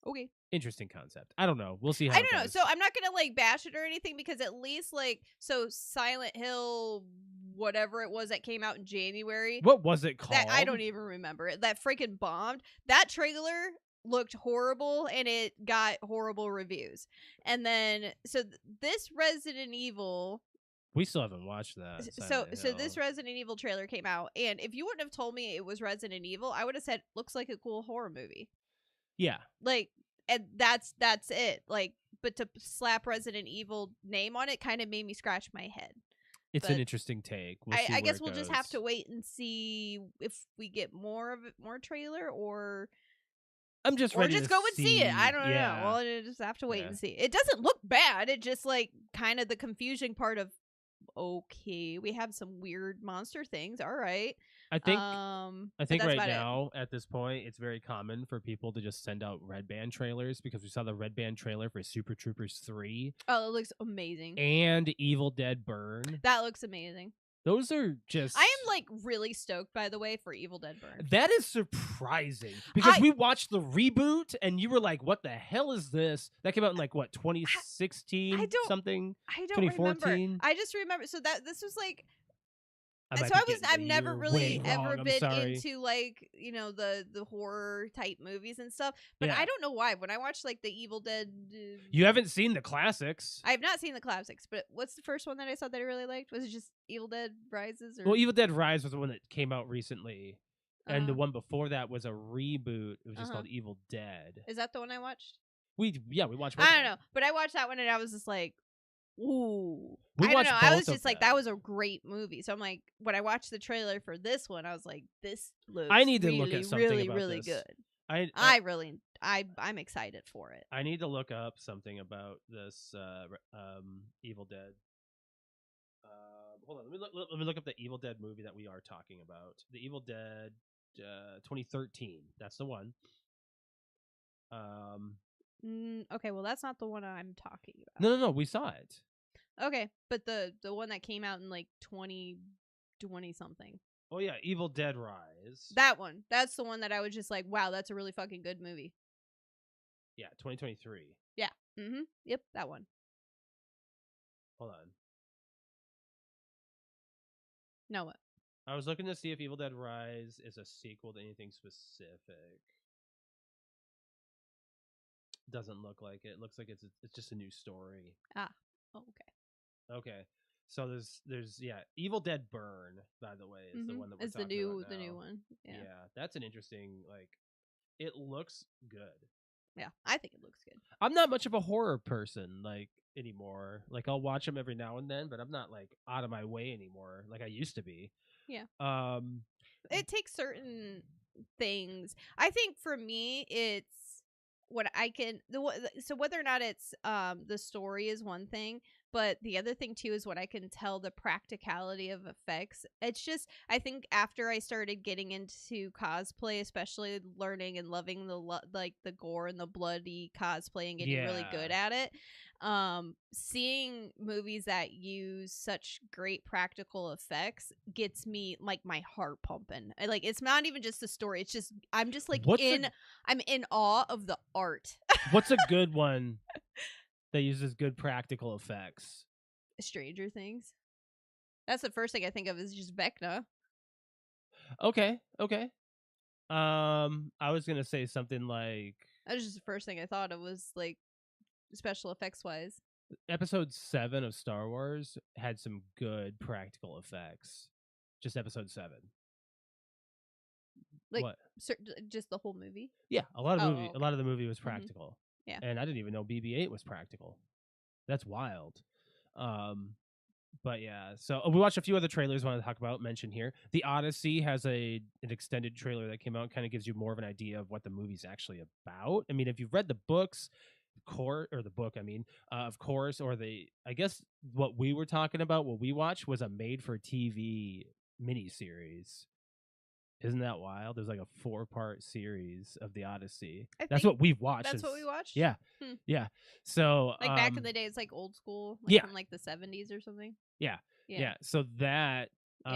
Okay. Interesting concept. I don't know. We'll see how I don't know. So I'm not gonna like bash it or anything, because at least so Silent Hill, whatever it was that came out in January. What was it called? That I don't even remember it. That freaking bombed. That trailer looked horrible and it got horrible reviews. And then this Resident Evil, we still haven't watched that. So this Resident Evil trailer came out, and if you wouldn't have told me it was Resident Evil, I would have said looks like a cool horror movie. Yeah. Like, and that's it. Like, but to slap Resident Evil name on it kind of made me scratch my head. It's an interesting take. I guess we'll just have to wait and see if we get more trailer, or I'm just ready just to go and see it. I don't know. Well, I just have to wait and see. It doesn't look bad. It just like kind of the confusing part of, okay, we have some weird monster things. All right. I think right now at this point it's very common for people to just send out Red Band trailers, because we saw the Red Band trailer for Super Troopers 3. Oh, it looks amazing. And Evil Dead Burn. That looks amazing. Those are just. I am like really stoked, by the way, for Evil Dead Burn. That is surprising because we watched the reboot and you were like, "What the hell is this?" That came out in like what 2016 something. I don't 2014. remember. I just remember. So that this was like. I So I've never really ever been sorry. into like the horror type movies and stuff. But Yeah. I don't know why. When I watched like the Evil Dead, You haven't seen the classics. I have not seen the classics. But what's the first one that I saw that I really liked? Was it just Evil Dead Rises? Or? Well, Evil Dead Rise was the one that came out recently, and the Uh-huh. one before that was a reboot. It was just called Evil Dead. Is that the one I watched? We watched. both I of don't them. know, but I watched that one and I was just like, ooh. We I don't watched know. I both was of just like, them. that was a great movie. So I'm like, when I watched the trailer for this one, I was like, this looks I need to really, look at something really, about really this. good. I'm excited for it. I need to look up something about this Evil Dead. Hold on, let me look up the Evil Dead movie that we are talking about. The Evil Dead 2013. That's the one. Okay, well that's not the one I'm talking about. No, we saw it. Okay, but the one that came out in like 2020 something. Oh yeah, Evil Dead Rise. That one. That's the one that I was just like, wow, that's a really fucking good movie. Yeah, 2023. Yeah. Mm-hmm. Yep, that one. Hold on. No, what? I was looking to see if Evil Dead Rise is a sequel to anything specific. Doesn't look like it. It looks like it's just a new story. Ah. Oh, okay. Okay. So there's Evil Dead Burn, by the way, is the one that we're It's the talking new about now. the new one. Yeah. That's an interesting it looks good. Yeah, I think it looks good. I'm not much of a horror person anymore. Like I'll watch them every now and then, but I'm not like out of my way anymore like I used to be. Yeah. Um It takes certain things. I think for me it's what I can so whether or not it's the story is one thing, but the other thing too is what I can tell the practicality of effects. It's just I think after I started getting into cosplay, especially learning and loving the gore and the bloody cosplay and getting really good at it, seeing movies that use such great practical effects gets me like my heart pumping. Like it's not even just the story, it's just I'm just like I'm in awe of the art. What's a good one that uses good practical effects? Stranger Things. That's the first thing I think of is just Vecna. Okay. I was gonna say something like That was just the first thing I thought of was like special effects wise. Episode 7 of Star Wars had some good practical effects. Just Episode 7. Like what? Just the whole movie. Yeah, a lot of okay. A lot of the movie was practical. Yeah, and I didn't even know BB-8 was practical. That's wild. But yeah, so we watched a few other trailers I want to talk about, mention here. The Odyssey has an extended trailer that came out, kind of gives you more of an idea of what the movie's actually about. I mean, if you've read the books, of course, or I guess what we were talking about, what we watched was a made-for-TV miniseries. Isn't that wild? There's like a 4-part series of the Odyssey. That's what we've watched. That's what we watched? Yeah. Yeah. So like back in the day, it's like old school. Like yeah. From like the 70s or something. Yeah. So that I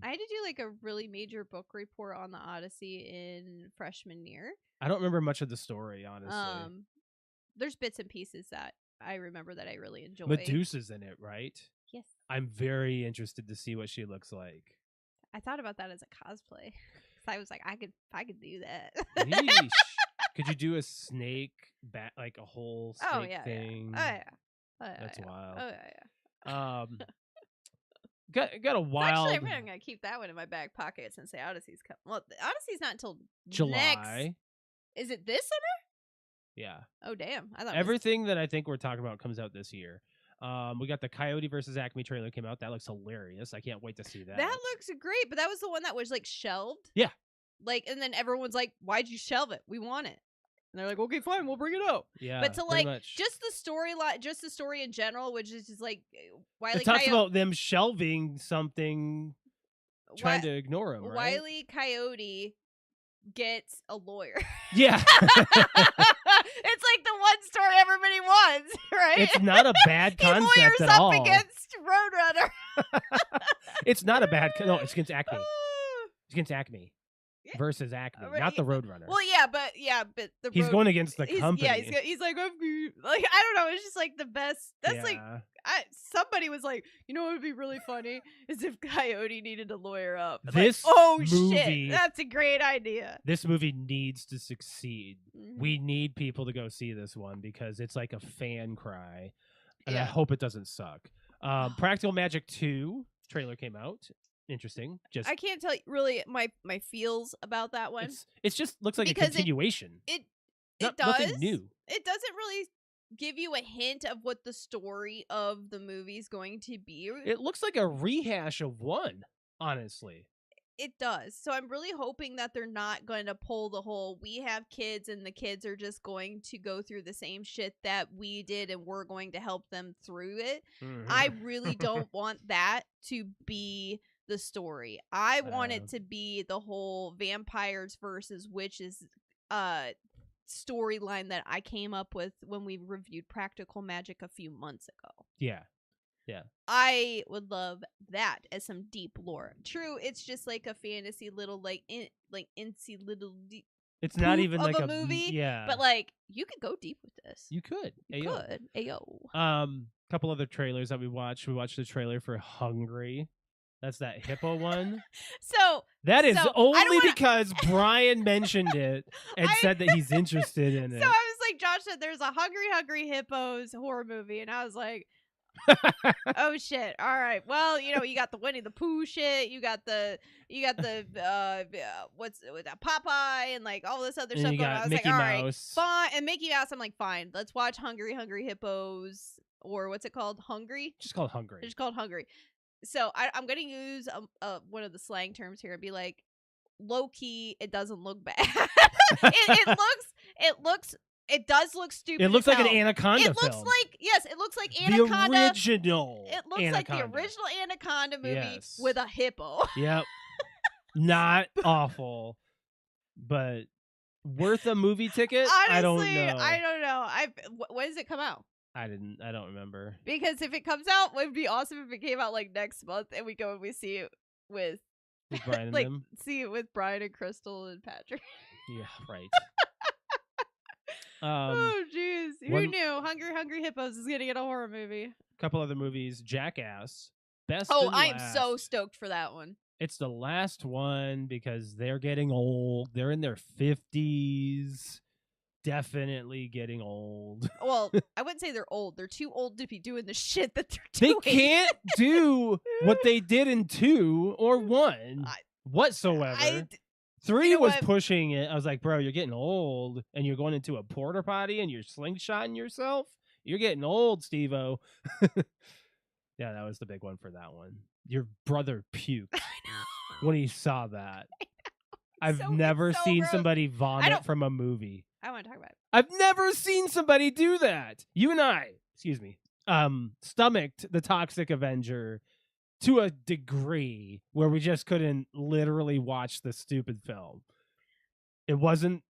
had to do like a really major book report on the Odyssey in freshman year. I don't remember much of the story, honestly. There's bits and pieces that I remember that I really enjoy. Medusa's in it, right? Yes. I'm very interested to see what she looks like. I thought about that as a cosplay. I was like, I could do that. Yeesh. Could you do a snake like a whole snake thing? Yeah. That's wild. Oh yeah. Got a wild. Actually, I'm gonna keep that one in my back pocket since the Odyssey's come. Well, the Odyssey's not until July. Is it this summer? Yeah. Oh damn! I thought everything that I think we're talking about comes out this year. We got the Coyote versus Acme trailer came out. That looks hilarious. I can't wait to see that. That looks great, but that was the one that was like shelved. Yeah. Like, and then everyone's like, "Why'd you shelve it? We want it." And they're like, "Okay, fine, we'll bring it out." Yeah. But to like just the storyline, just the story in general, which is just like Wiley. It talks about them shelving something, trying to ignore him. Right? Wiley Coyote gets a lawyer. Yeah. It's like the one story everybody wants, right? It's not a bad concept he lawyers at up all. against Roadrunner. It's not a bad. No, it's against Acme. Ah. It's against Acme Yeah. versus Acme, Right, not the Roadrunner. Well, but the He's road, going against the company. Yeah, he's like, I'm like, I don't know. It's just like the best. That's like, Yeah. somebody was like, you know what would be really funny is if Coyote needed to lawyer up. I'm This like, oh movie- shit, that's a great idea. This movie needs to succeed. Mhm. We need people to go see this one because it's like a fan cry, and I Yeah. hope it doesn't suck. Practical Magic 2 trailer came out. Interesting. Just I can't tell you really my feels about that one. it's just looks like Because a continuation. It Nothing does. new. It doesn't really give you a hint of what the story of the movie's going to be. It looks like a rehash of one, honestly. It does. So I'm really hoping that they're not going to pull the whole we have kids and the kids are just going to go through the same shit that we did and we're going to help them through it. I really don't want that to be the story. I want it to be the whole vampires versus witches storyline that I came up with when we reviewed Practical Magic a few months ago. Yeah. I would love that as some deep lore. True, it's just like a fantasy little incy little deep. It's not Poof even of like a movie, Yeah. but like you could go deep with this. You could. You Ayo. could. Ayo. Couple other trailers that we watched. We watched the trailer for Hungry. That's that hippo one. So That is I don't only wanna- because Brian mentioned it and said that he's interested in So it. I was like, Josh said there's a Hungry Hippos horror movie, and I was like, oh shit! All right, well, you got the Winnie the Pooh shit, you got the what's with that Popeye and like all this other And stuff you going on. got I was Mickey like, all right, Mouse. fine, and Mickey Mouse. I'm like, fine, let's watch Hungry Hippos, or what's it called? Hungry? Just called Hungry. It's just called Hungry. So I'm gonna use one of the slang terms here and be like, low key, it doesn't look bad. It does look stupid. It looks as like an hell. Anaconda It looks film. like it looks like Anaconda. The original. It looks Anaconda. like the original Anaconda movie Yes. with a hippo. Yep. Not awful, but worth a movie ticket? Honestly, I don't know. I don't know. When does it come out? I don't remember. Because if it comes out, it would be awesome if it came out like next month and we go and we see it with With Brian and like them? see it with Brian and Crystal and Patrick. Yeah, right. Oh jeez. Who one- knew Hungry Hippos is gonna get a horror movie? Couple other movies. Jackass. Best Oh, and I am so last. stoked for that one. It's the last one because they're getting old. They're in their 50s. Definitely getting old. Well, I wouldn't say they're old. They're too old to be doing the shit that they're They doing. can't do what they did in 2 or 1 whatsoever. 3 you know was what? pushing it. I was like, bro, you're getting old and you're going into a porta potty and you're slingshotting yourself. You're getting old, Steve-O. Yeah, that was the big one for that one. Your brother puked I know. when he saw that. I've So- never it's so seen gross. somebody don't- vomit from a movie. I want to talk about it. I've never seen somebody do that. You and I, excuse me, stomached the Toxic Avenger to a degree where we just couldn't literally watch the stupid film. It wasn't,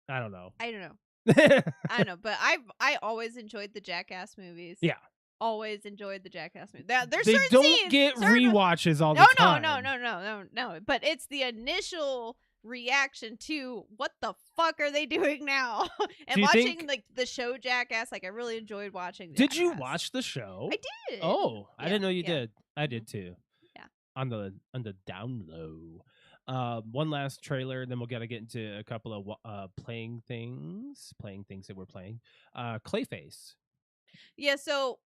I don't know. I don't know. I don't know, but I always enjoyed the Jackass movies. Yeah. Always enjoyed the Jackass movies. There's They certain don't scenes, get certain- rewatches all No, the time. no. But it's the initial reaction to what the fuck are they doing now? And Do you watching think- like the show Jackass, like I really enjoyed watching. Did you Jackass. watch the show? I did. Oh, I Yeah, didn't know you yeah. did. I did too. Yeah. On the down low. One last trailer, and then we'll gotta get into a couple of playing things that we're playing. Clayface. Yeah, so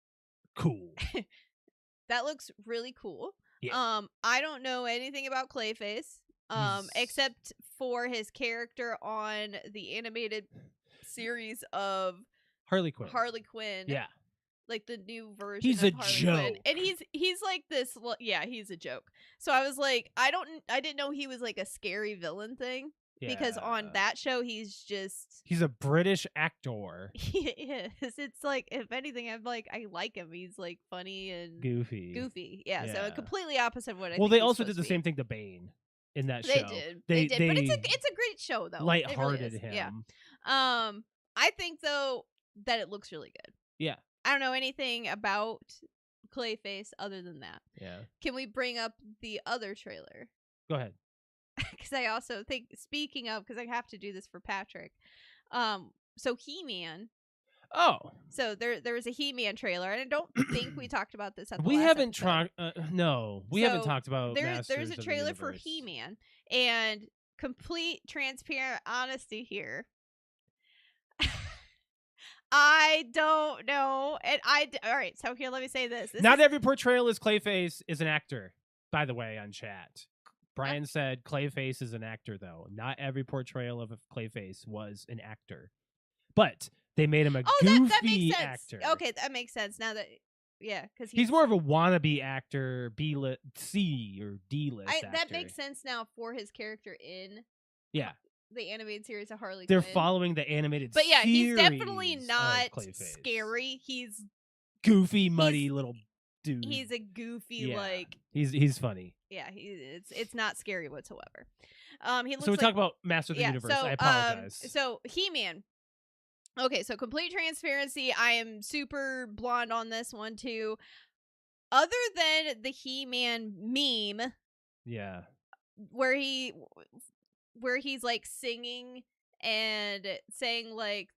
Cool. that looks really cool. Yeah. I don't know anything about Clayface. He's- Except for his character on the animated series of Harley Quinn. Harley Quinn. Yeah. Like the new version He's of a Harley Quinn. joke. And he's like this, yeah, he's a joke. So I was like, I didn't know he was like a scary villain thing. Because on Yeah. that show he's just He's a British actor. he is. It's like, if anything, I like him. He's like funny and Goofy. Yeah, so Yeah. completely opposite of what I Well, think they he's also did supposed the to be. same thing to Bane in that They show. did. They They did. But it's a great show though. It really lighthearted is. him. Yeah. I think though that it looks really good. Yeah. I don't know anything about Clayface other than that. Yeah. Can we bring up the other trailer? Go ahead. Because I also think, speaking of, because I have to do this for Patrick. So He-Man. Oh. So there was a He-Man trailer, and I don't think we talked about this at the We last haven't episode. No, we haven't talked about There's Masters a of the trailer for Universe. He-Man, and complete transparent honesty here. I don't know, and all right. So here, let me say this. Not every portrayal as Clayface is an actor. By the way, on chat, Brian said Clayface is an actor, though. Not every portrayal of a Clayface was an actor, but they made him a goofy that makes sense. actor. Okay, that makes sense. Now that because he's more of a wannabe actor, C or D list. That makes sense now for his character in the animated series of Harley They're Quinn. following the animated but yeah, series. he's definitely not Clayface. scary. He's goofy, muddy little dude. He's a goofy He's funny. Yeah, it's not scary whatsoever. He looks so we talk about Master of the Universe. So, I apologize. So He-Man. Okay, so complete transparency. I am super blonde on this one too. Other than the He-Man meme, where he's like singing and saying like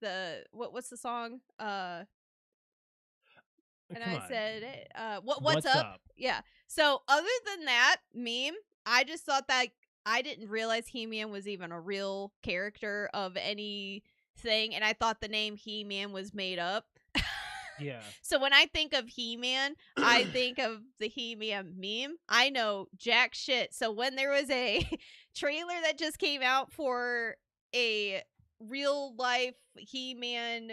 what's the song? And I said, what's up? Yeah. So other than that meme, I just thought that I didn't realize He-Man was even a real character of anything, and I thought the name He-Man was made up. Yeah. So when I think of He-Man, I think of the He-Man meme. I know jack shit. So when there was a trailer that just came out for a real life He-Man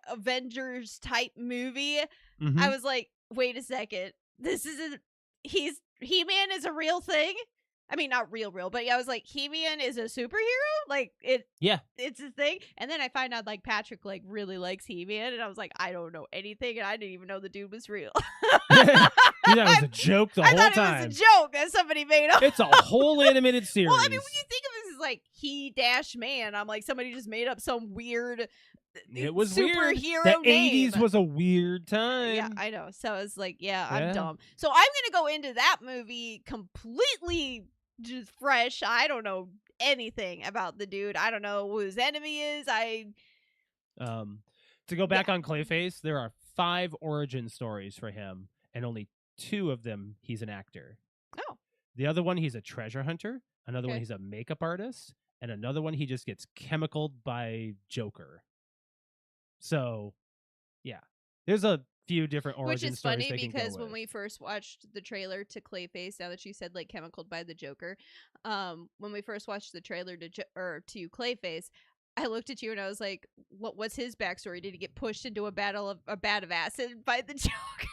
Avengers type movie, I was like, wait a second, He-Man is a real thing. I mean, not real, but I was like, He-Man is a superhero? Like, it's a thing? And then I find out, like, Patrick, like, really likes He-Man, and I was like, I don't know anything, and I didn't even know the dude was real. You thought it was a joke the whole time. I thought it was a joke that somebody made up. It's a whole animated series. Well, I mean, when you think of this as, like, He-Man, I'm like, somebody just made up some weird it was superhero weird. The name. 80s was a weird time. Yeah, I know. So it's like, I'm dumb. So I'm gonna go into that movie completely just fresh. I don't know anything about the dude. I don't know who his enemy is. To go back on Clayface, there are 5 origin stories for him, and only 2 of them he's an actor. Oh. The other one, he's a treasure hunter. Another one, he's a makeup artist. And another one, he just gets chemicaled by Joker. So, yeah. There's a few different origin stories. Which is funny because when we first watched the trailer to Clayface, now that you said like chemicaled by the Joker, when we first watched the trailer to Clayface, I looked at you and I was like, what's his backstory? Did he get pushed into a vat of acid by the Joker?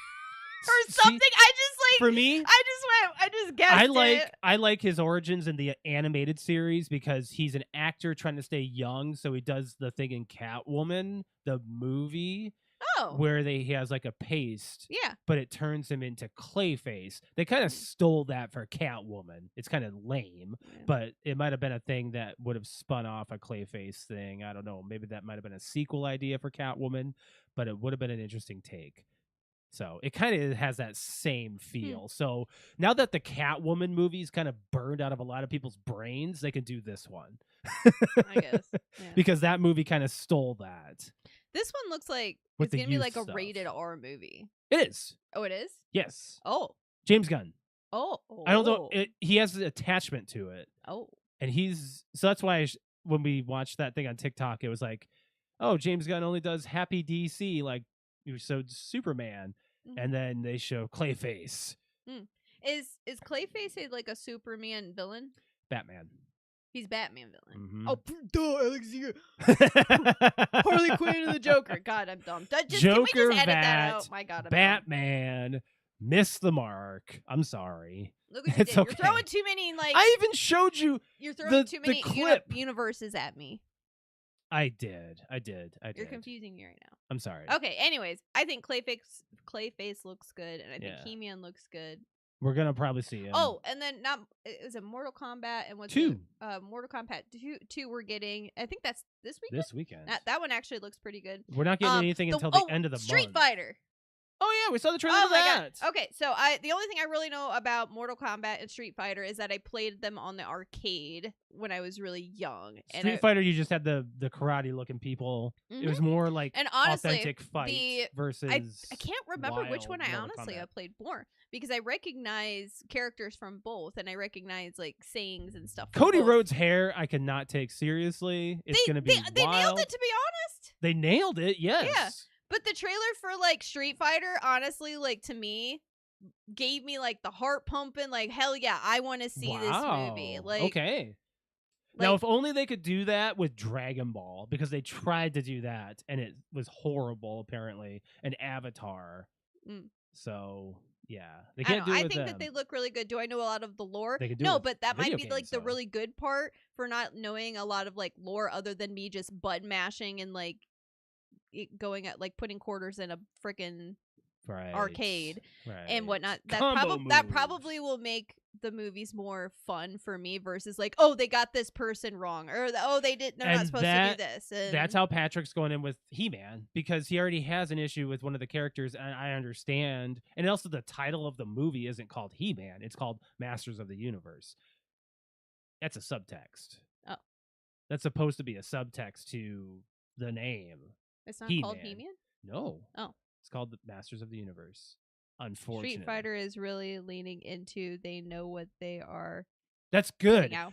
Or something? For me, I just guessed I like his origins in the animated series because he's an actor trying to stay young, so he does the thing in Catwoman, the movie, where he has like a paste, but it turns him into Clayface. They kind of stole that for Catwoman. It's kind of lame, but it might have been a thing that would have spun off a Clayface thing. I don't know. Maybe that might have been a sequel idea for Catwoman, but it would have been an interesting take. So it kind of has that same feel. So now that the Catwoman movie's kind of burned out of a lot of people's brains, they can do this one. I guess. Yeah. Because that movie kind of stole that. This one looks like With it's going to be like stuff. a rated R movie. It is. Oh, it is? Yes. Oh. James Gunn. Oh. I don't know. He has an attachment to it. Oh. And so that's why when we watched that thing on TikTok, it was like, oh, James Gunn only does happy DC, like, so Superman, and then they show Clayface. Is Clayface like a Superman villain? Batman. He's Batman villain. Mm-hmm. Oh, duh, Alex, Harley Quinn and the Joker. God, I'm dumb. Can we just edit that out? My God, I'm Batman dumb. missed the mark. I'm sorry. Look what you did. Okay. You're throwing too many I even showed you. You're throwing too many clip. Universes at me. I did. You're confusing me right now. I'm sorry. Okay. Anyways, I think Clayface looks good, and I think He-Man looks good. We're gonna probably see him. Oh, and then is it Mortal Kombat and what's 2? Mortal Kombat 2 we're getting. I think that's this weekend. This weekend. That one actually looks pretty good. We're not getting anything until the end of the Street month. Fighter. Oh yeah, we saw the trailer Oh of my that. god. Okay, so the only thing I really know about Mortal Kombat and Street Fighter is that I played them on the arcade when I was really young. Street Fighter, you just had the karate looking people. Mhm. It was more like And honestly, authentic fight versus. I can't remember which one I Mortal honestly Kombat. have played more because I recognize characters from both and I recognize like sayings and stuff. From Cody both. Rhodes' hair, I cannot take seriously. It's going to be they wild. nailed it, to be honest. They nailed it, yes. Yeah. But the trailer for like Street Fighter, honestly, like to me, gave me like the heart pumping. Like hell yeah, I want to see this movie. Like okay. Now, if only they could do that with Dragon Ball, because they tried to do that and it was horrible, apparently, and Avatar. So yeah, they can't do it. I with think them. that they look really good. Do I know a lot of the lore? They could do no, it with but that might video be games, like the though. really good part for not knowing a lot of like lore other than me just button mashing and like going at like putting quarters in a freaking arcade and whatnot. That probably will make the movies more fun for me versus like, oh, they got this person wrong, or they're not supposed to do this. And that's how Patrick's going in with He-Man, because he already has an issue with one of the characters, and I understand. And also, the title of the movie isn't called He-Man; it's called Masters of the Universe. That's a subtext. Oh, that's supposed to be a subtext to the name. It's not called He-Man? No. Oh. It's called the Masters of the Universe. Unfortunately. Street Fighter is really leaning into they know what they are. That's good. Out.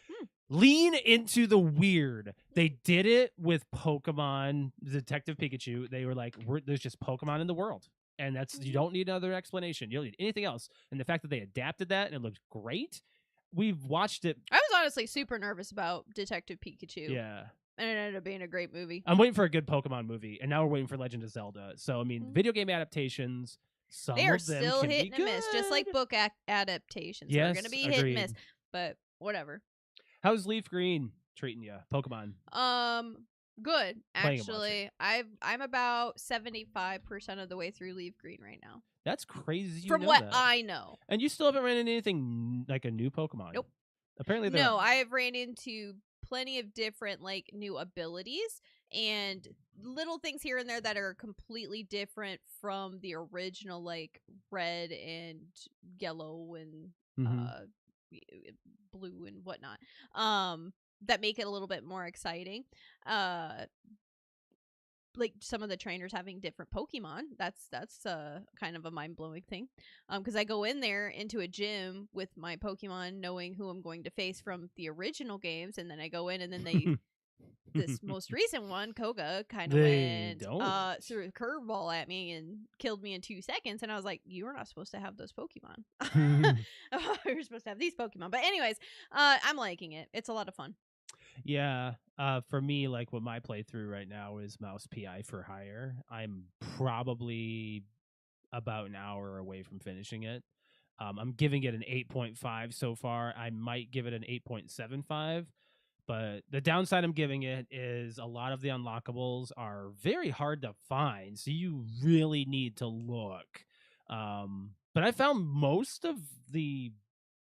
Lean into the weird. They did it with Pokemon Detective Pikachu. They were like, there's just Pokemon in the world. And that's you don't need another explanation. You don't need anything else. And the fact that they adapted that and it looked great. We've watched it. I was honestly super nervous about Detective Pikachu. Yeah. And it ended up being a great movie. I'm waiting for a good Pokemon movie, and now we're waiting for Legend of Zelda. So, I mean, video game adaptations, they are still hit and miss, just like book adaptations. Yes, they're going to be hit and miss, but whatever. How's Leaf Green treating you, Pokemon? Good, actually. I'm about 75% of the way through Leaf Green right now. That's crazy. From what I know. And you still haven't ran into anything like a new Pokemon? Nope. Apparently, no. I have ran into plenty of different like new abilities and little things here and there that are completely different from the original like red and yellow and blue and whatnot that make it a little bit more exciting. Like some of the trainers having different Pokemon. That's kind of a mind-blowing thing. Because I go in there into a gym with my Pokemon knowing who I'm going to face from the original games, and then I go in and then they this most recent one, Koga, kind of went threw a curveball at me and killed me in 2 seconds, and I was like, you are not supposed to have those Pokemon. You're supposed to have these Pokemon. But anyways, I'm liking it. It's a lot of fun. Yeah, for me, like what my playthrough right now is Mouse PI for Hire. I'm probably about an hour away from finishing it. I'm giving it an 8.5 so far. I might give it an 8.75, but the downside I'm giving it is a lot of the unlockables are very hard to find, so you really need to look. But I found most of the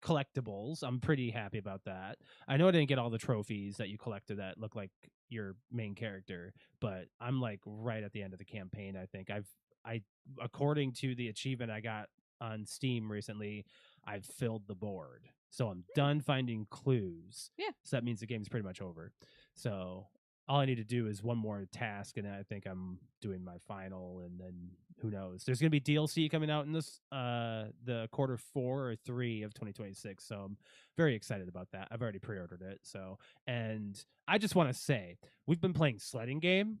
collectibles. I'm pretty happy about that. I know I didn't get all the trophies that you collected that look like your main character, but I'm like right at the end of the campaign. I think I according to the achievement I got on Steam recently, I've filled the board. So I'm done finding clues. Yeah. So that means the game's pretty much over. So all I need to do is one more task, and then I think I'm doing my final, and then who knows? There's going to be DLC coming out in this the quarter 4 or 3 of 2026, so I'm very excited about that. I've already pre-ordered it. So, and I just want to say, we've been playing Sledding Game,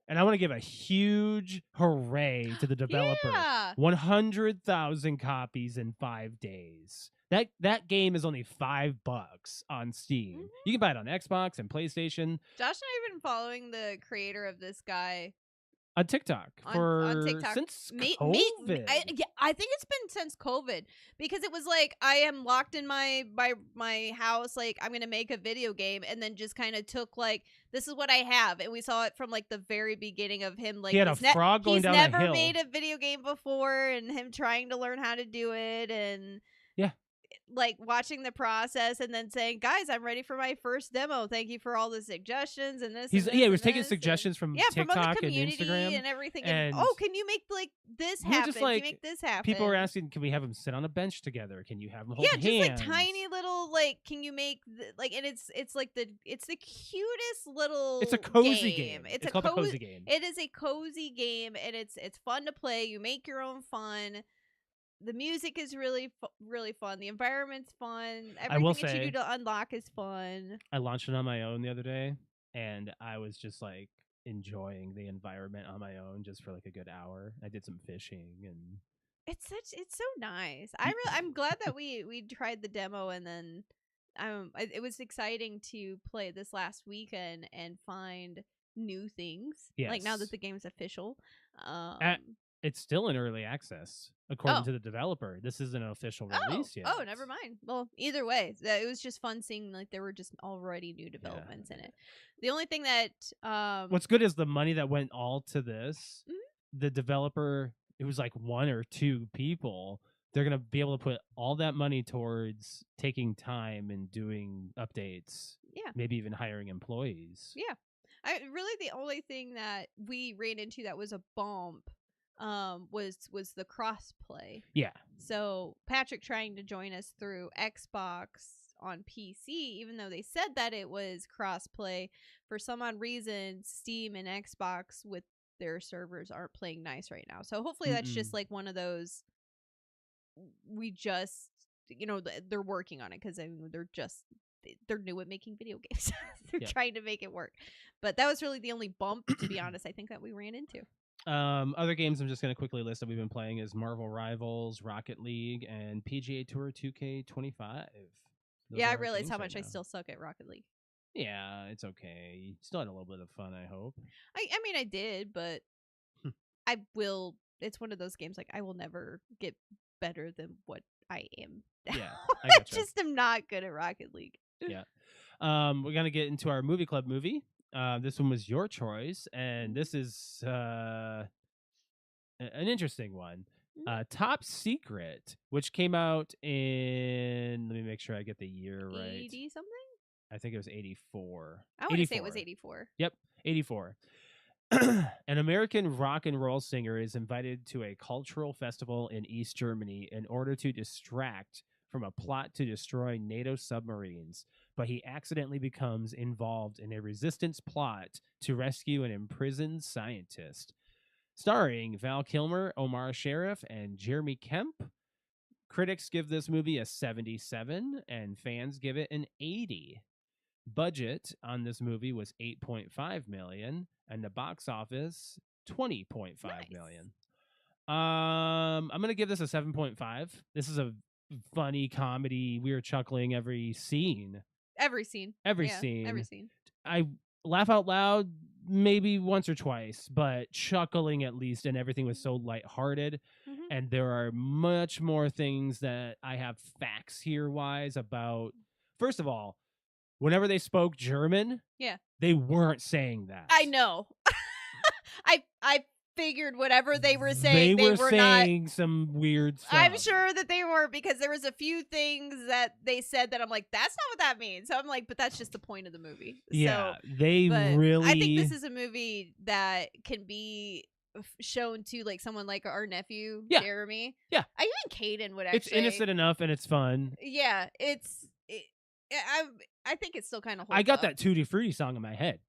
and I want to give a huge hooray to the developer. Yeah. 100,000 copies in 5 days. That game is only $5 on Steam. Mm-hmm. You can buy it on Xbox and PlayStation. Josh and I have been following the creator of this guy on TikTok on TikTok since COVID. I think it's been since COVID, because it was like I am locked in my house, like I'm gonna make a video game, and then just kind of took like, this is what I have, and we saw it from like the very beginning of him, like he had a frog going down a hill. He's never made a video game before, and him trying to learn how to do it, and yeah. like watching the process and then saying, "Guys, I'm ready for my first demo. Thank you for all the suggestions and this." He and this was and taking this," suggestions from from other TikTok and community Instagram, and everything. and And can you make like this we were happen? just Can you like, make this happen? people were asking, "Can we have them sit on a bench together? Can you have them hold Yeah, hands?" just like tiny little like. Can you make like? And it's like it's the cutest little. It's a cozy game. It's called a cozy game. It is a cozy game, and it's fun to play. You make your own fun. The music is really really fun. The environment's fun. I will Everything that you say- do to unlock is fun. I launched it on my own the other day, and I was just like enjoying the environment on my own just for like a good hour. I did some fishing and It's so nice. I'm glad that we tried the demo, and then it was exciting to play this last weekend and find new things. Like now Yes. that the game's official. it's still in early access according to the developer. This isn't an official release yet. Oh, never mind. Well, either way, it was just fun seeing like there were just already new developments in it. The only thing that What's good is the money that went all to this. Mhm. The developer, it was like 1 or 2 people. They're gonna be able to put all that money towards taking time and doing updates. Yeah. Maybe even hiring employees. Yeah. Really the only thing that we ran into that was a bump was the crossplay. Yeah. So Patrick trying to join us through Xbox on PC, even though they said that it was crossplay, for some odd reason Steam and Xbox with their servers aren't playing nice right now. So hopefully that's just like one of those, we just, they're working on it, because they're new at making video games. They're trying to make it work. But that was really the only bump, to be honest, I think that we ran into. Other games I'm just going to quickly list that we've been playing is Marvel Rivals, Rocket League, and PGA Tour 2K25. Those Yeah, are I our realize games how right much I now. still suck at Rocket League. Yeah, it's okay. Still had a little bit of fun, I hope. I mean, I did, but it's one of those games, like, I will never get better than what I am now. Yeah, I I gotcha. just am not good at Rocket League. Yeah. We're going to get into our movie club movie. This one was your choice, and this is an interesting one. Top Secret, which came out in, let me make sure I get the year right. 80 something? I think it was 84. I want to say it was 84. Yep, 84. An American rock and roll singer is invited to a cultural festival in East Germany in order to distract from a plot to destroy NATO submarines, but he accidentally becomes involved in a resistance plot to rescue an imprisoned scientist. Starring Val Kilmer, Omar Sharif, and Jeremy Kemp. Critics give this movie a 77, and fans give it an 80. Budget on this movie was $8.5 million, and the box office $20.5 million. I'm gonna give this a 7.5. This is a funny comedy. We were chuckling every scene. Every scene. Every Yeah, scene. Every scene. I laugh out loud maybe once or twice, but chuckling at least, and everything was so lighthearted. Mhm. And there are much more things that I have facts here wise about. First of all, whenever they spoke German, they weren't saying that. I know. I figured whatever they were saying, they were saying not. some weird stuff. I'm sure that they were, because there was a few things that they said that I'm like, that's not what that means. So I'm like, but that's just the point of the movie. Yeah, So, they really. I think this is a movie that can be shown to like someone like our nephew, Jeremy. Yeah. Even Caden would actually. It's innocent enough and it's fun. Yeah, I think it's still kind of. I got that Tutti Frutti song in my head.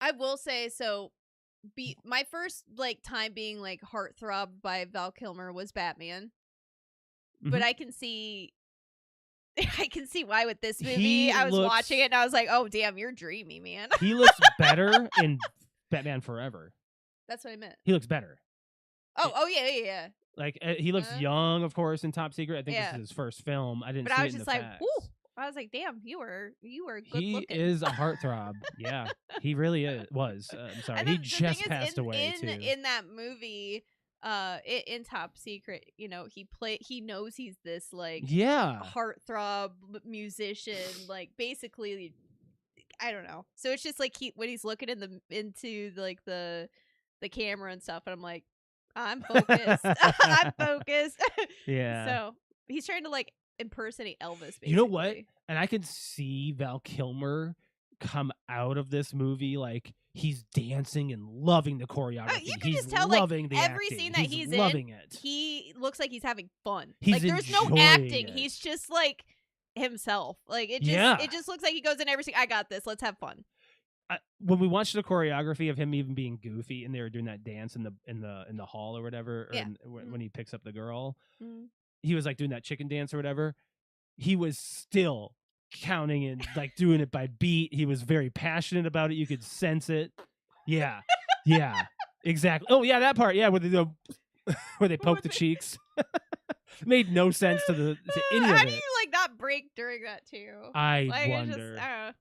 I will say so. My first like time being like heartthrobbed by Val Kilmer was Batman, but I can see why with this movie. I was watching it and I was like, oh damn, you're dreamy, man. He looks better in Batman Forever. That's what I meant. He looks better. Oh yeah. Like he looks young, of course, in Top Secret. I think this is his first film. I didn't. But see I was it in just the like, facts. whoo. I was like, damn, you were good he looking. is a heartthrob. Yeah, he really was. I'm sorry, he just passed away too. In that movie, in Top Secret, he knows he's this like heartthrob musician, like basically, I don't know. So it's just like when he's looking into like the camera and stuff, and I'm like, I'm focused. I'm focused. Yeah. So he's trying to like impersonate Elvis. Basically. You know what? And I can see Val Kilmer come out of this movie like he's dancing and loving the choreography. You can he's just tell, loving like, the every acting. scene that he's loving in, it. he looks like he's having fun. He's like there's no enjoying acting. it. He's just like himself. Like it just looks like he goes in every scene. I got this. Let's have fun. When we watched the choreography of him even being goofy and they were doing that dance in the hall or whatever, or when he picks up the girl, he was like doing that chicken dance or whatever. He was still counting and like doing it by beat. He was very passionate about it. You could sense it. Yeah. Yeah. Exactly. Oh yeah, that part. Yeah, where they poke the cheeks. Made no sense to any of it. How do you like not break during that too? I like, wonder.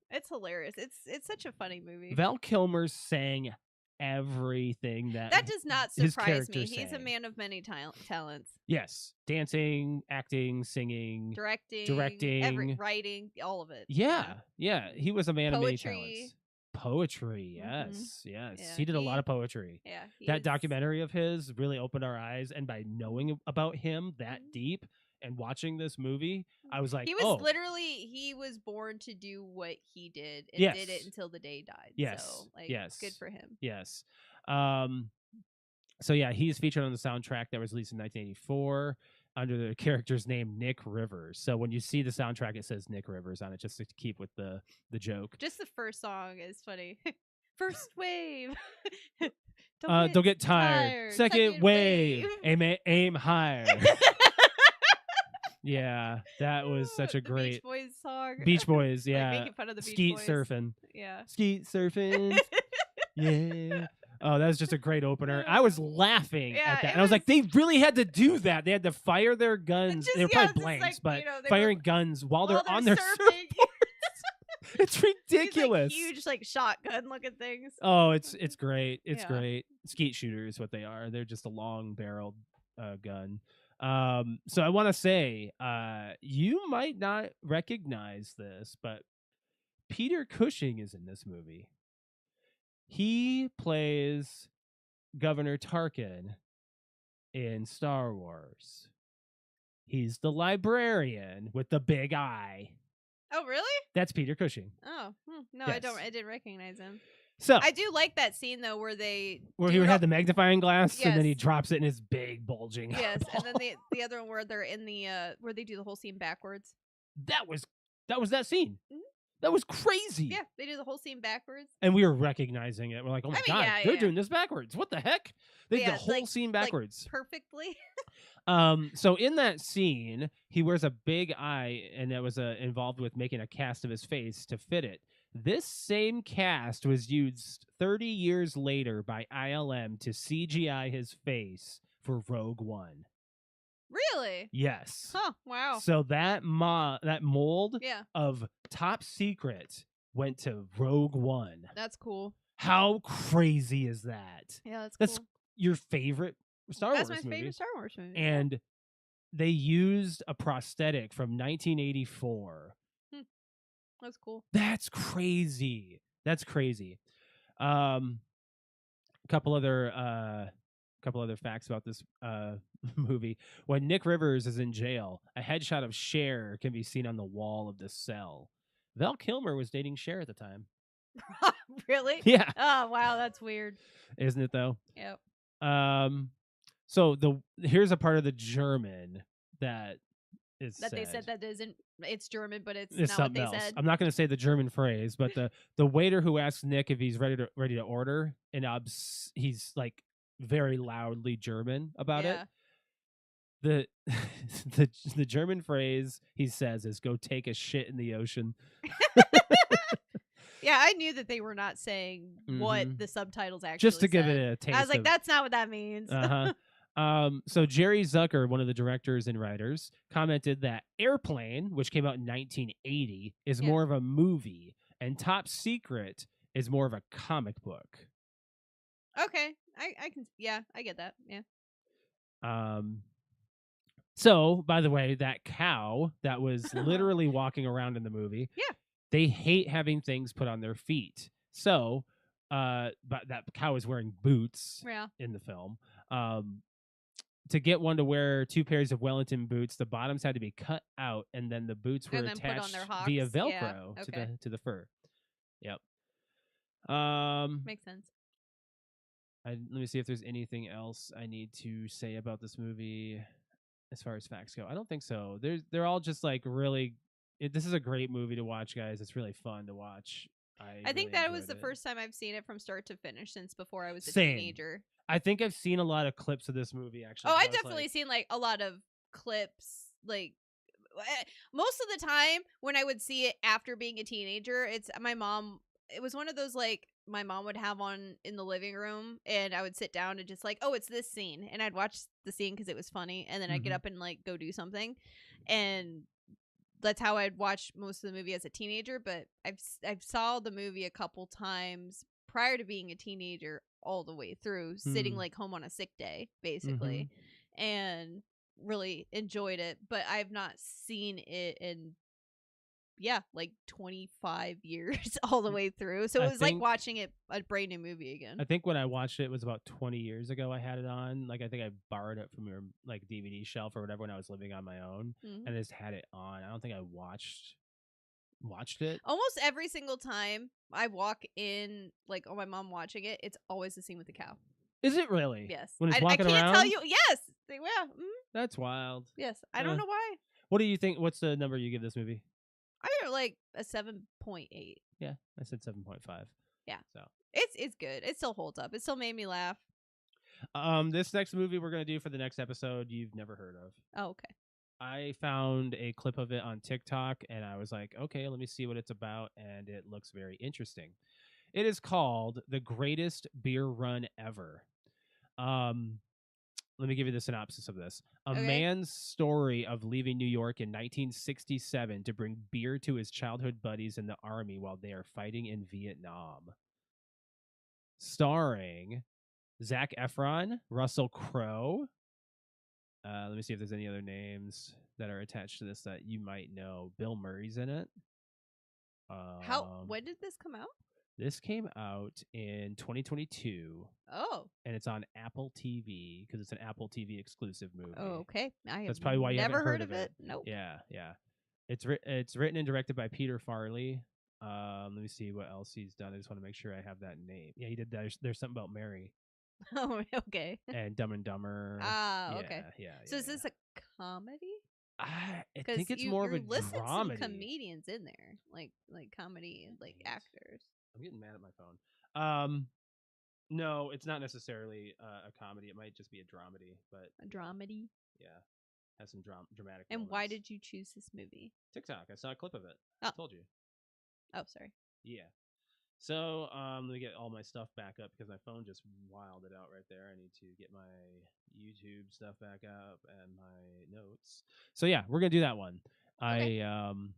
It's hilarious. It's such a funny movie. Val Kilmer sang everything that does not his surprise me. character He's a sang. man of many talents. Yes, dancing, acting, singing, directing, writing, all of it. Yeah. He was a man of many Poetry. talents. Poetry, yes. Yeah, He did a lot of poetry. Yeah, That documentary of his really opened our eyes, and by knowing about him that deep and watching this movie, I was like, he was literally he was born to do what he did and did it until the day he died. Yes. So like good for him. Yes. So yeah, he's featured on the soundtrack that was released in 1984 under the character's name Nick Rivers. So when you see the soundtrack, it says Nick Rivers on it, just to keep with the joke. Just the first song is funny. First wave. Don't get tired. Second wave. Aim higher. Yeah, that was such a great Beach Boys song. Beach Boys, yeah. Like making fun of the Beach Skeet Boys. surfing. Yeah. Skeet surfing. Yeah. Oh, that was just a great opener. I was laughing at that. And I was like, they really had to do that. They had to fire their guns. They were probably blanks, but firing guns while they're on their surfboards. It's ridiculous. These, like, huge, like, shotgun looking things. Oh, it's great. It's great. Skeet shooter is what they are. They're just a long barreled gun. So I want to say, you might not recognize this, but Peter Cushing is in this movie. He plays Governor Tarkin in Star Wars. He's the librarian with the big eye. Oh, really? That's Peter Cushing. Oh, no, Yes. I didn't recognize him. So I do like that scene though, where he had the magnifying glass, and then he Yes. drops it in his big bulging. Yes, eyeball. and then the other one where they're in the where they do the whole scene backwards. that was that scene. Mhm. That was crazy. Yeah, they do the whole scene backwards. And we were recognizing it. We're like, oh my God, yeah, they're yeah. doing this backwards. What the heck? They did Yeah, the whole scene backwards. Perfectly. So in that scene, he wears a big eye, and that was involved with making a cast of his face to fit it. This same cast was used 30 years later by ILM to CGI his face for Rogue One. Really? Yes. Huh, wow. So that mold Yeah, of Top Secret went to Rogue One. that's cool. How crazy is that? Yeah, That's cool. your favorite Star That's Wars my movie. favorite Star Wars movie. And they used a prosthetic from 1984. That's cool. That's crazy. That's crazy. Couple other facts about this movie. When Nick Rivers is in jail, a headshot of Cher can be seen on the wall of the cell. Val Kilmer was dating Cher at the time. Really? Yeah. Oh, wow, that's weird. Isn't it though? Yep. So here's a part of the German that is That said. they said that isn't. It's German, but it's It's not what something they else. said. I'm not going to say the German phrase, but the waiter who asks Nick if he's ready to order, and he's like very loudly German about it. The the German phrase he says is "go take a shit in the ocean." Yeah, I knew that they were not saying what Mhm. the subtitles actually Just to give said. it a taste. I was like, of, that's not what that means. So Jerry Zucker, one of the directors and writers, commented that Airplane, which came out in 1980, is Yeah. more of a movie, and Top Secret is more of a comic book. Okay, I can. Yeah, I get that. Yeah. So, by the way, that cow that was literally walking around in the movie, Yeah. they hate having things put on their feet. So, but that cow is wearing boots Yeah. in the film. to get one to wear 2 pairs of Wellington boots, the bottoms had to be cut out, and then the boots were And then put on attached their hocks? via Yeah, Velcro okay. to the fur. Yep. Makes sense. Let me see if there's anything else I need to say about this movie as far as facts go. I don't think so. They're all just like really. This is a great movie to watch, guys. It's really fun to watch. I think really that was the enjoyed it. first time I've seen it from start to finish since before I was a Same. teenager. I think I've seen a lot of clips of this movie actually. Oh, 'cause I I've was definitely like, seen like a lot of clips. Like most of the time when I would see it after being a teenager, it's my mom. It was one of those like my mom would have on in the living room, and I would sit down and just like, oh, it's this scene, and I'd watch the scene because it was funny, and then I'd get up and like go do something, and that's how I'd watch most of the movie as a teenager. But I've saw the movie a couple times prior to being a teenager all the way through, sitting like home on a sick day basically, and really enjoyed it. But I've not seen it in like 25 years all the way through, so it was like watching it a brand new movie again. I think when I watched it was about 20 years ago. I had it on. Like I think I borrowed it from your like DVD shelf or whatever when I was living on my own, and I just had it on. I don't think I watched it. Almost every single time I walk in, like my mom watching it, it's always the scene with the cow. Is it really? Yes. When it's I walking can't around? tell you. Yes. Yeah. That's wild. Yes. I don't know why. What do you think? What's the number you give this movie? I give it like a 7.8. Yeah, I said 7.5. Yeah. So it's good. It still holds up. It still made me laugh. This next movie we're gonna do for the next episode, you've never heard of. Oh, okay. I found a clip of it on TikTok, and I was like, okay, let me see what it's about, and it looks very interesting. It is called The Greatest Beer Run Ever. Let me give you the synopsis of this. A man's story of leaving New York in 1967 to bring beer to his childhood buddies in the army while they are fighting in Vietnam. Starring Zac Efron, Russell Crowe. Let me see if there's any other names that are attached to this that you might know. Bill Murray's in it. When did this come out? This came out in 2022. Oh. And it's on Apple TV because it's an Apple TV exclusive movie. Oh, okay. That's probably why you never haven't heard of it. Nope. Yeah. It's written and directed by Peter Farley. Let me see what else he's done. I just want to make sure I have that name. Yeah, he did that. There's something about Mary. Oh, okay. And Dumb and Dumber. Okay. Yeah. So is this a comedy? I think it's more of a dramedy. some comedians in there, like comedy, like actors. I'm getting mad at my phone. No, it's not necessarily a comedy. It might just be a dramedy, but a dramedy. Yeah, has some dramatic. And moments. why did you choose this movie? TikTok. I saw a clip of it. Oh. I told you. Oh, sorry. Yeah. So let me get all my stuff back up because my phone just wilded it out right there. I need to get my YouTube stuff back up and my notes. So yeah, we're gonna do that one. Okay. I'm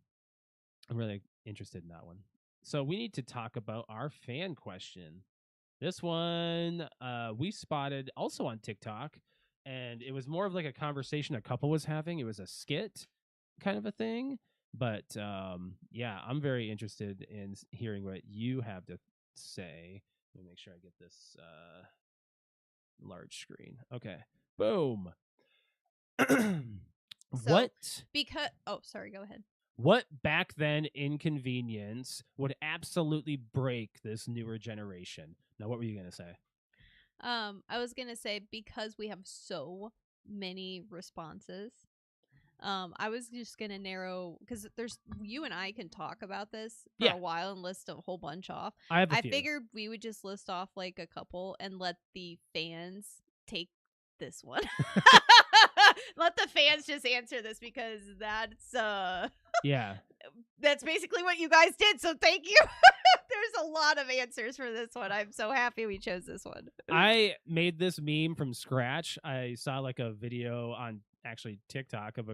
really interested in that one. So we need to talk about our fan question. This one we spotted also on TikTok, and it was more of like a conversation a couple was having. It was a skit kind of a thing. But yeah, I'm very interested in hearing what you have to say. Let me make sure I get this large screen. Okay, boom. Sorry, go ahead. What back then inconvenience would absolutely break this newer generation? Now, what were you gonna say? I was gonna say because we have so many responses. I was just gonna narrow because you and I can talk about this for a while and list a whole bunch off. I figured we would just list off like a couple and let the fans take this one. Let the fans just answer this because that's that's basically what you guys did. So thank you. There's a lot of answers for this one. I'm so happy we chose this one. I made this meme from scratch. I saw like a video on actually TikTok of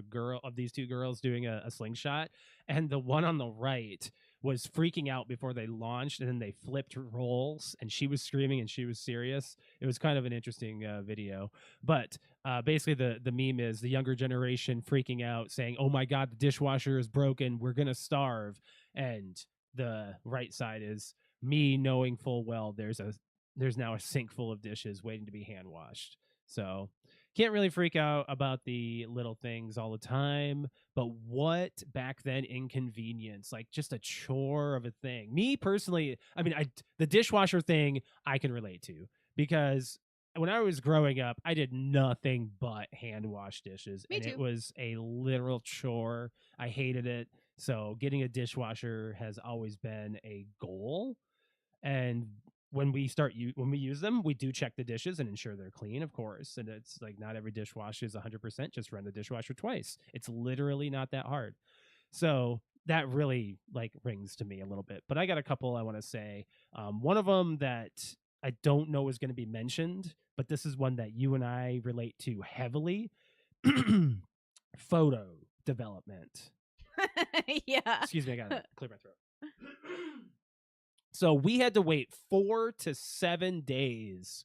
these two girls doing a slingshot, and the one on the right was freaking out before they launched, and then they flipped roles, and she was screaming and she was serious. It was kind of an interesting video, but basically the meme is the younger generation freaking out saying, oh my god, the dishwasher is broken, we're gonna starve, and the right side is me knowing full well there's now a sink full of dishes waiting to be hand washed. So can't really freak out about the little things all the time. But what back then inconvenience, like just a chore of a thing. Me personally, I mean, the dishwasher thing I can relate to, because when I was growing up, I did nothing but hand wash dishes. Me And too. it was a literal chore. I hated it. So getting a dishwasher has always been a goal. And when we use them, we do check the dishes and ensure they're clean, of course. And it's like not every dishwasher is 100%. Just run the dishwasher twice. It's literally not that hard. So that really like rings to me a little bit. But I got a couple I want to say. One of them that I don't know is going to be mentioned, but this is one that you and I relate to heavily. Photo development. Yeah. Excuse me, I gotta clear my throat. So we had to wait 4 to 7 days,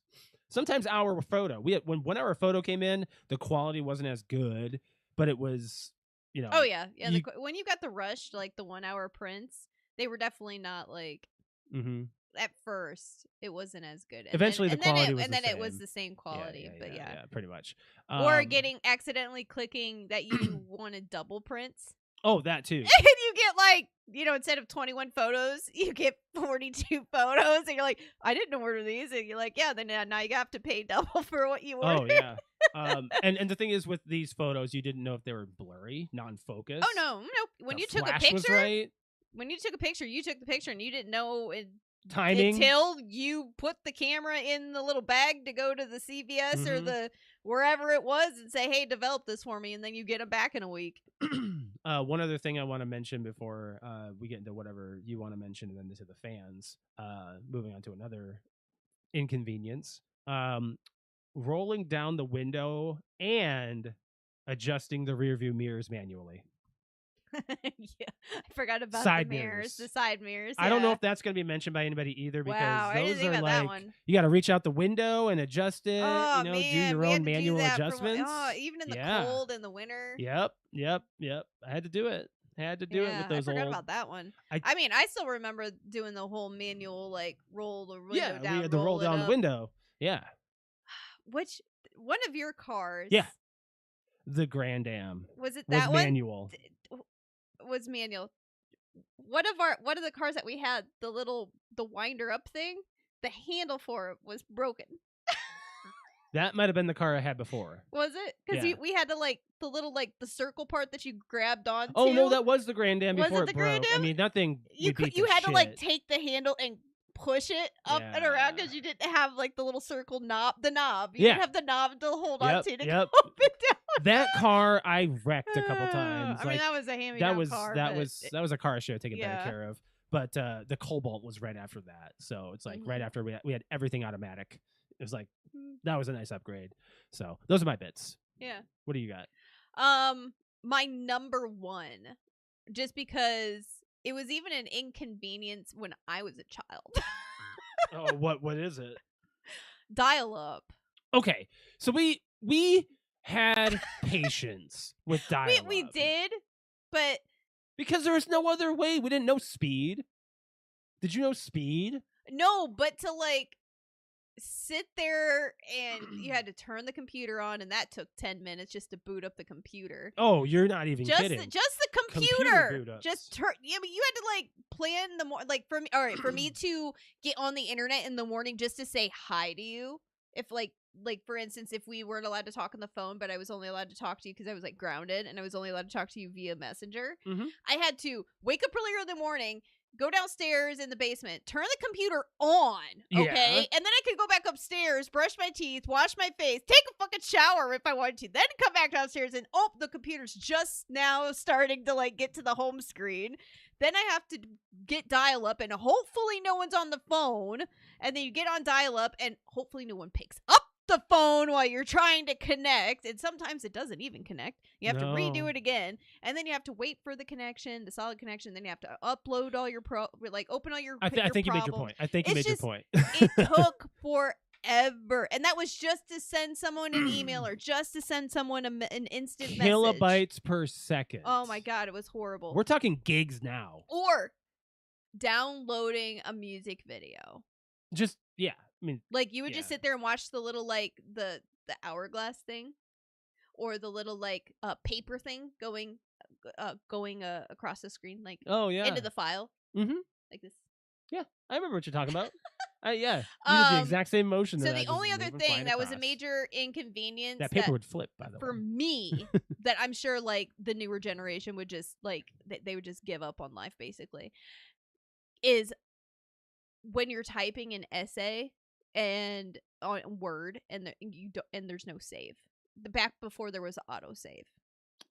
sometimes our photo. When our photo came in, the quality wasn't as good, but it was, Oh yeah, yeah. When you got the rushed, like the 1 hour prints, they were definitely not like. Mm-hmm. At first, it wasn't as good. And Eventually, then, the quality was and the then same. it was the same quality. Yeah, pretty much. Or accidentally clicking that you wanted double prints. Oh, that too. And you get like, instead of 21 photos, you get 42 photos, and you're like, I didn't order these, and you're like, yeah, then now you have to pay double for what you ordered. Oh yeah. And the thing is, with these photos, you didn't know if they were blurry, non-focus. Oh no. When The you took a flash picture, was right. When you took a picture, you took the picture, and you didn't know Timing until you put the camera in the little bag to go to the CVS or the wherever it was and say, hey, develop this for me, and then you get them back in a week. One other thing I want to mention before we get into whatever you want to mention and then into the fans, moving on to another inconvenience, rolling down the window and adjusting the rear view mirrors manually. Yeah, I forgot about Side the mirrors, mirrors. the side mirrors. I don't know if that's going to be mentioned by anybody either, because wow, those are that like one. you got to reach out the window and adjust it. Oh, do man, your we had own to do manual that adjustments. Even in the cold in the winter. Yep. I had to do it. I had to do it with those I forgot about that one. I mean, I still remember doing the whole manual, like roll the window down. We had to roll down the window. Yeah. Which one of your cars? Yeah. The Grand Am. Was it that one? Manual. Was manual. One of the cars that we had, the winder up thing, the handle for it was broken. That might have been the car I had before. Was it? Because we had to the little the circle part that you grabbed onto. Oh no, that was the Grand Am before it the it broke. Grand Am? I mean, nothing. You had to take the handle and push it up and around because you didn't have the little circle knob. You didn't have the knob to hold on to go up and down. That car I wrecked a couple times. I mean, that was a hand-me-down car. That was a car I should have taken better care of. But the Cobalt was right after that, so it's right after we had everything automatic. It was that was a nice upgrade. So those are my bits. Yeah. What do you got? My number one, just because it was even an inconvenience when I was a child. Oh, what is it? Dial up. Okay, so we had patience with dial up. We did, but because there was no other way. We didn't know speed. Did you know speed? No, but to sit there and you had to turn the computer on, and that took 10 minutes just to boot up the computer. Oh, you're not even kidding. Just the computer. Just turn. Yeah, but you had to plan the more for me. All right, for me to get on the internet in the morning just to say hi to you. If for instance, if we weren't allowed to talk on the phone, but I was only allowed to talk to you because I was grounded, and I was only allowed to talk to you via Messenger. Mm-hmm. I had to wake up earlier in the morning, go downstairs in the basement, turn the computer on, okay? Yeah. And then I could go back upstairs, brush my teeth, wash my face, take a fucking shower if I wanted to, then come back downstairs and, the computer's just now starting to, get to the home screen. Then I have to get dial-up, and hopefully no one's on the phone. And then you get on dial-up, and hopefully no one picks up the phone while you're trying to connect, and sometimes it doesn't even connect. You have to redo it again, and then you have to wait for the connection, the solid connection. Then you have to upload all your open all your. I think you made your point. It took forever, and that was just to send someone an email or just to send someone an instant kilobytes message. Per second. Oh my god, it was horrible. We're talking gigs now. Or downloading a music video. Just I mean, you would just sit there and watch the little the hourglass thing, or the little like paper thing going across the screen, like Oh yeah. into the file, Mm-hmm. like this. Yeah, I remember what you're talking about. Yeah, you did the exact same motion. So that the just only other moving, thing flying that was a across. major inconvenience That paper would flip, by the for way. me, that I'm sure like the newer generation would just like they would just give up on life basically, is when you're typing an essay and on Word and there's no save. Back before there was auto save.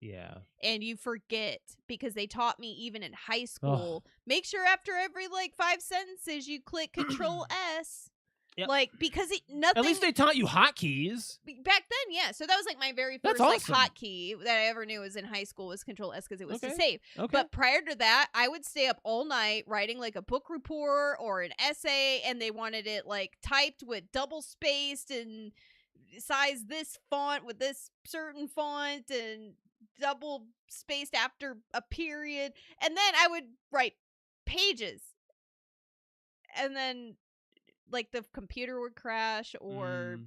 Yeah. And you forget, because they taught me even in high school, make sure after every like 5 sentences you click Control S. Yep. Like, because nothing. At least they taught you hotkeys. Back then, yeah. So that was like my very first That's awesome. like hotkey that I ever knew was in high school was Control S, because it was to save. Okay. But prior to that, I would stay up all night writing like a book report or an essay, and they wanted it like typed with double spaced and size this font with this certain font and double spaced after a period. And then I would write pages, and then like the computer would crash or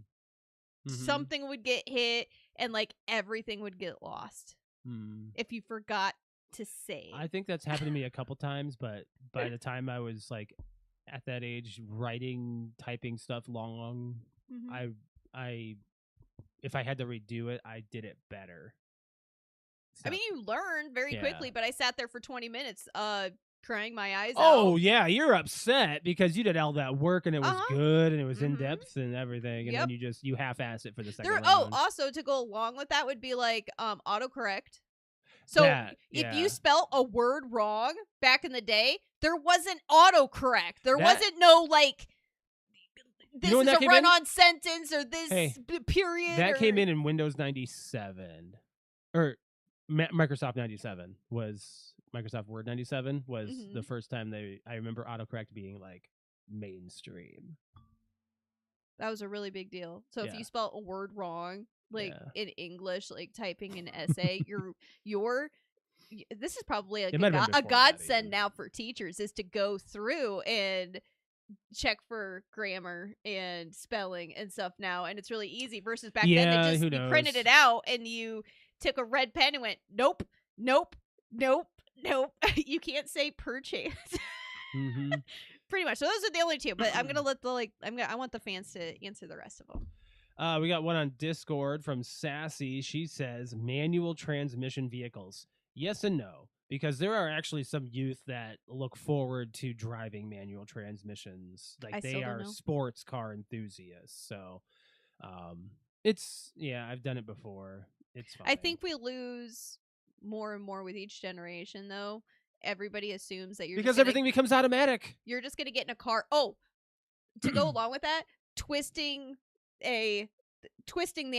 something would get hit, and like everything would get lost if you forgot to save. I think that's happened to me a couple times, but by the time I was like at that age, typing stuff long, I if I had to redo it, I did it better. So, I mean, you learn very quickly, but I sat there for 20 minutes crying my eyes out. Oh, yeah, you're upset because you did all that work and it was good and it was in depth and everything, and then you half-ass it for the second round. Oh, also to go along with that would be like autocorrect. So if you spelt a word wrong back in the day, there wasn't autocorrect. There wasn't no like, this is a run-on sentence or this period. That came in Windows 97. Or Microsoft 97 was... Microsoft Word 97 was the first time I remember autocorrect being like mainstream. That was a really big deal. So if you spelled a word wrong, like in English, like typing an essay, this is probably like a godsend now for teachers, is to go through and check for grammar and spelling and stuff now, and it's really easy versus back then they just you printed it out and you took a red pen and went nope, you can't say per chance. Pretty much. So those are the only two, but I'm gonna let I want the fans to answer the rest of them. We got one on Discord from Sassy. She says manual transmission vehicles. Yes and no, because there are actually some youth that look forward to driving manual transmissions. Like they are sports car enthusiasts. So I've done it before. It's fine. I think we lose more and more with each generation, though. Everybody assumes that because everything becomes automatic. You're just gonna get in a car. Oh, to go along with that, twisting the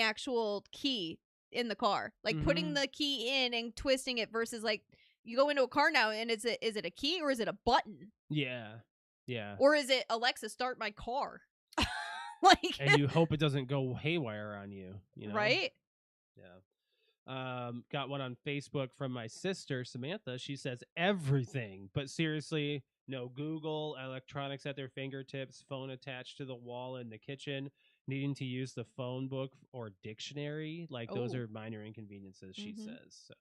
actual key in the car, like putting the key in and twisting it, versus like you go into a car now and is it a key or is it a button? Yeah. Or is it Alexa, start my car? And you hope it doesn't go haywire on you. You know? Right? Yeah. Got one on Facebook from my sister Samantha. She says everything, but seriously, no Google, electronics at their fingertips, phone attached to the wall in the kitchen, needing to use the phone book or dictionary. Like those are minor inconveniences, she says. So,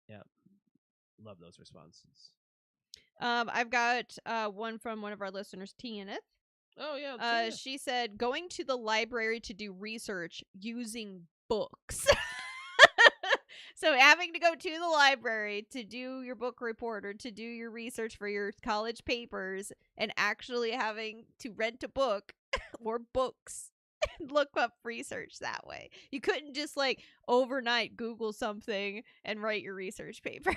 yeah, love those responses. I've got one from one of our listeners, Tianeth. Oh yeah. She said going to the library to do research using books. So having to go to the library to do your book report or to do your research for your college papers, and actually having to rent a book or books and look up research that way. You couldn't just like overnight Google something and write your research paper.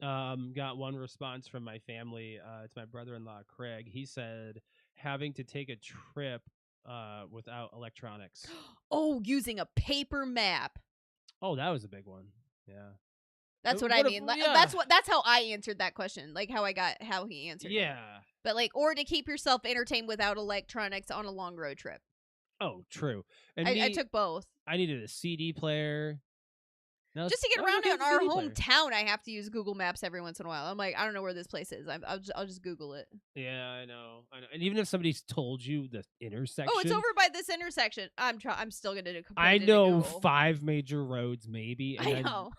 Got one response from my family. It's my brother-in-law, Craig. He said having to take a trip without electronics. Oh, using a paper map. Oh, that was a big one. Yeah. That's what I mean. That's how I answered that question. Like how he answered it. Yeah. But like, or to keep yourself entertained without electronics on a long road trip. Oh, true. And I took both. I needed a CD player. No, Just to get no, around okay, in our CD player. hometown, I have to use Google Maps every once in a while. I'm like, I don't know where this place is. I'll just Google it. Yeah, I know. And even if somebody's told you the intersection, Oh, it's over by this intersection. I'm still gonna put I it into know Google. 5 major roads maybe. And I then know.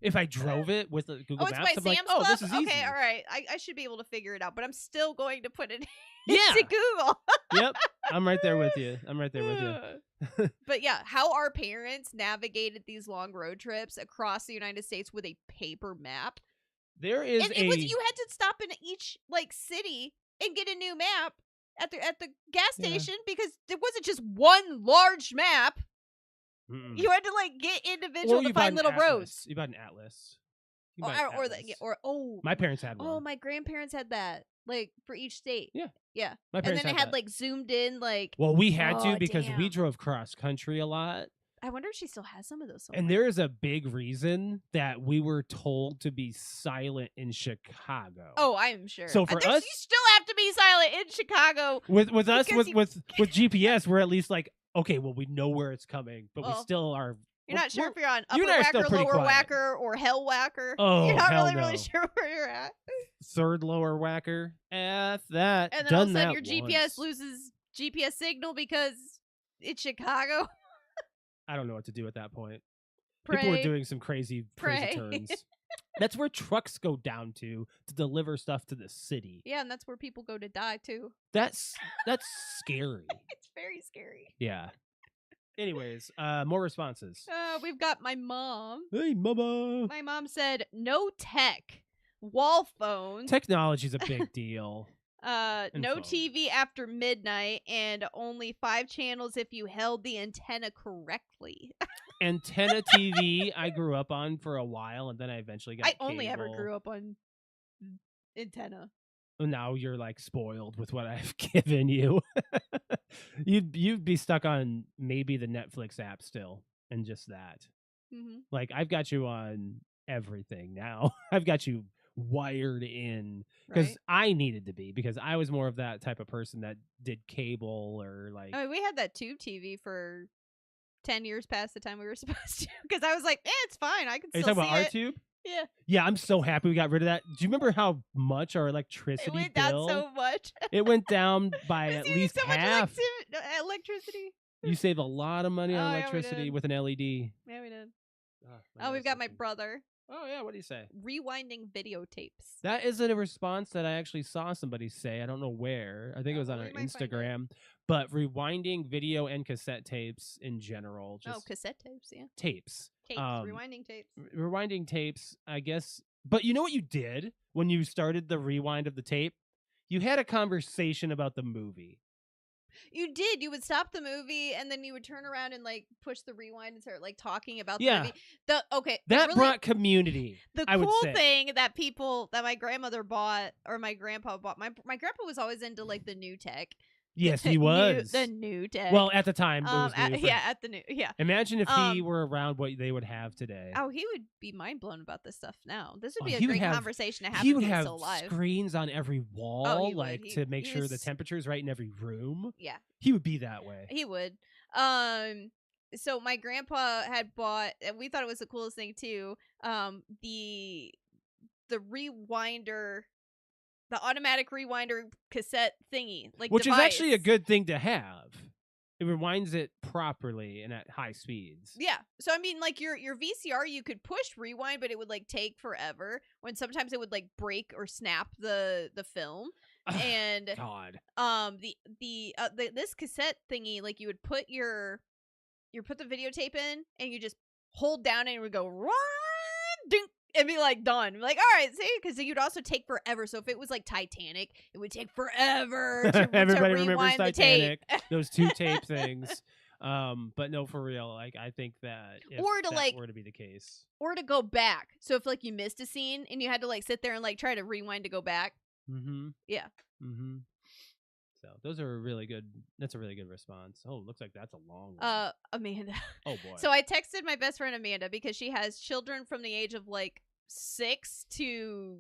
if I drove it with the Google Oh, it's Maps, by I'm like, Sam's oh, Club? this is easy. Okay, all right. I should be able to figure it out, but I'm still going to put it Yeah. into Google. Yep, I'm right there with you. But yeah, how our parents navigated these long road trips across the United States with a paper map. There is And you had to stop in each like city and get a new map at the gas Yeah. station because there wasn't just one large map. Mm-mm. You had to like get individual to you bought find an little atlas. roads. You bought an atlas. You buy an atlas. My parents had one. Oh, my grandparents had that like for each state. Yeah. Yeah. My And parents then it had had that. like zoomed in like. Well, we had to Oh, because we damn. drove cross country a lot. I wonder if she still has some of those somewhere. And there is a big reason that we were told to be silent in Chicago. Oh, I'm sure. So for us- you still have to be silent in Chicago. With us because with GPS, we're at least like, okay, well, we know where it's coming, but we Well, still are. You're not sure we're- if you're on you upper and I are still whacker, pretty lower quiet. whacker, or hell whacker. Oh, You're not hell really no. sure where you're at. Third lower whacker. F that. And then all of Done a sudden that your GPS once. loses GPS signal because it's Chicago. I don't know what to do at that point. Pray. People are doing some crazy Pray. turns. That's where trucks go down to deliver stuff to the city. Yeah, and that's where people go to die too. That's scary. It's very scary. Yeah. Anyways, more responses. We've got my mom. Hey, mama. My mom said no tech, wall phones, Technology's a big deal. and no phones. TV after midnight, and only 5 channels if you held the antenna correctly. Antenna TV, I grew up on for a while, and then I eventually got I only ever cable. grew up on antenna. Now you're like spoiled with what I've given you. You'd be stuck on maybe the Netflix app still, and just that. Mm-hmm. Like I've got you on everything now. I've got you wired in because Right? I needed to be, because I was more of that type of person that did cable or like. I mean, we had that tube TV for 10 years past the time we were supposed to, because I was like, it's fine. I can Are you still talking see about it. RTube? Yeah. Yeah, I'm so happy we got rid of that. Do you remember how much our electricity It went bill? down so much. It went down by at You least so half. much electricity. You save a lot of money on Oh, yeah, we electricity did. with an LED. Yeah, we did. my Oh, we've got my resolution. brother Oh yeah, what do you say? rewinding videotapes. That isn't a response that I actually saw somebody say. I don't know where. I think it was on we our might find it. Instagram. But rewinding video and cassette tapes in general, just Cassette tapes, yeah. tapes. Tapes, Um, rewinding tapes. Rewinding tapes, I guess. But you know what you did when you started the rewind of the tape? You had a conversation about the movie. You did. You would stop the movie and then you would turn around and like push the rewind and start like talking about Yeah. the movie. The That really, brought community. the I would cool say. thing that my grandmother bought or my grandpa bought. My grandpa was always into like the new tech. Yes, he was. the new tech. Well, at the time, it was new for- at the new Imagine if he Um, were around, what they would have today. Oh, he would be mind blown about this stuff now. This would Oh, be a he would great have- conversation to have. He if would he was have still alive. screens on every wall, he would. like He- to make he sure the was- temperature's right in every room. Yeah, He would be that way. he would. So my grandpa had bought, and we thought it was the coolest thing too. The rewinder, the automatic rewinder cassette thingy, like Which is actually a device. good thing to have. It rewinds it properly and at high speeds. Yeah. So I mean, like your VCR, you could push rewind, but it would like take forever. When sometimes it would like break or snap the film. And God. this cassette thingy, like you would put put the videotape in and you just hold down and it would go run, ding, and be like done. Like, all right, see, because you'd also take forever. So if it was like Titanic, it would take forever to Everybody to remembers rewind the tape. Titanic. Those 2 tape things. But no, for real. Like, I think that if Or to, that like- were to be the case. Or to go back. So if like you missed a scene and you had to like sit there and like try to rewind to go back. Mm-hmm. Yeah. Mm-hmm. So those are really good. That's a really good response. Oh, looks like that's a long one. Amanda. Oh boy. So I texted my best friend Amanda because she has children from the age of like 6 to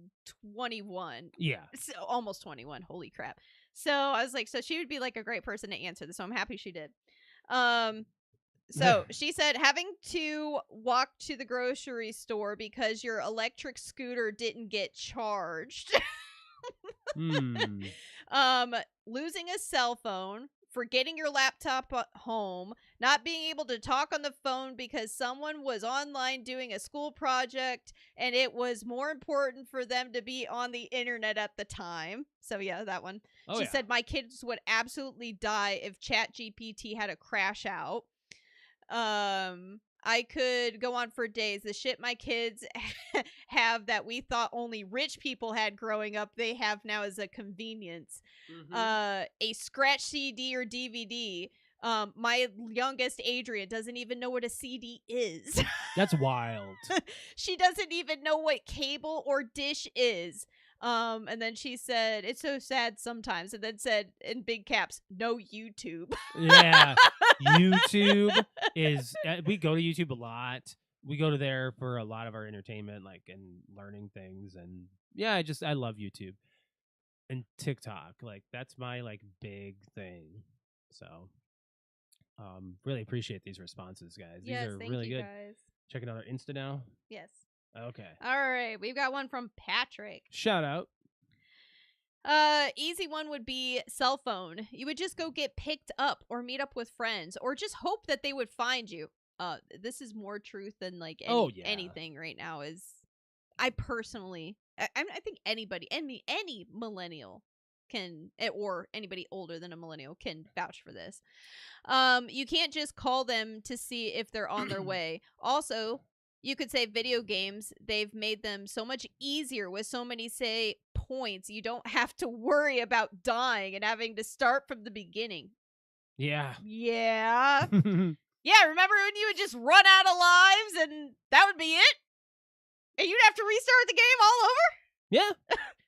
21. Yeah. So almost 21. Holy crap. So I was like, so she would be like a great person to answer this. So I'm happy she did. So she said having to walk to the grocery store because your electric scooter didn't get charged. Losing a cell phone, forgetting your laptop at home, not being able to talk on the phone because someone was online doing a school project and it was more important for them to be on the internet at the time. So yeah, that one. She said my kids would absolutely die if ChatGPT had a crash out. I could go on for days. The shit my kids have that we thought only rich people had growing up, they have now as a convenience. A scratch CD or DVD. My youngest Adrian doesn't even know what a CD is. That's wild. She doesn't even know what cable or dish is. And then she said, it's so sad sometimes. And then said in big caps, no YouTube. Yeah. YouTube is, we go to YouTube a lot. We go to there for a lot of our entertainment, like, and learning things. And yeah, I love YouTube and TikTok. Like, that's my, like, big thing. So, really appreciate these responses, guys. These are thank really you good. Guys. Check another Insta now. Yes. Okay. All right. We've got one from Patrick. Shout out. Easy one would be cell phone. You would just go get picked up or meet up with friends or just hope that they would find you. This is more truth than like anything right now. Is I personally, I think anybody, any millennial can, or anybody older than a millennial can vouch for this. You can't just call them to see if they're on their way. Also, you could say video games, they've made them so much easier with so many, say, points. You don't have to worry about dying and having to start from the beginning. Yeah. Yeah. Yeah, remember when you would just run out of lives and that would be it? And you'd have to restart the game all over? Yeah.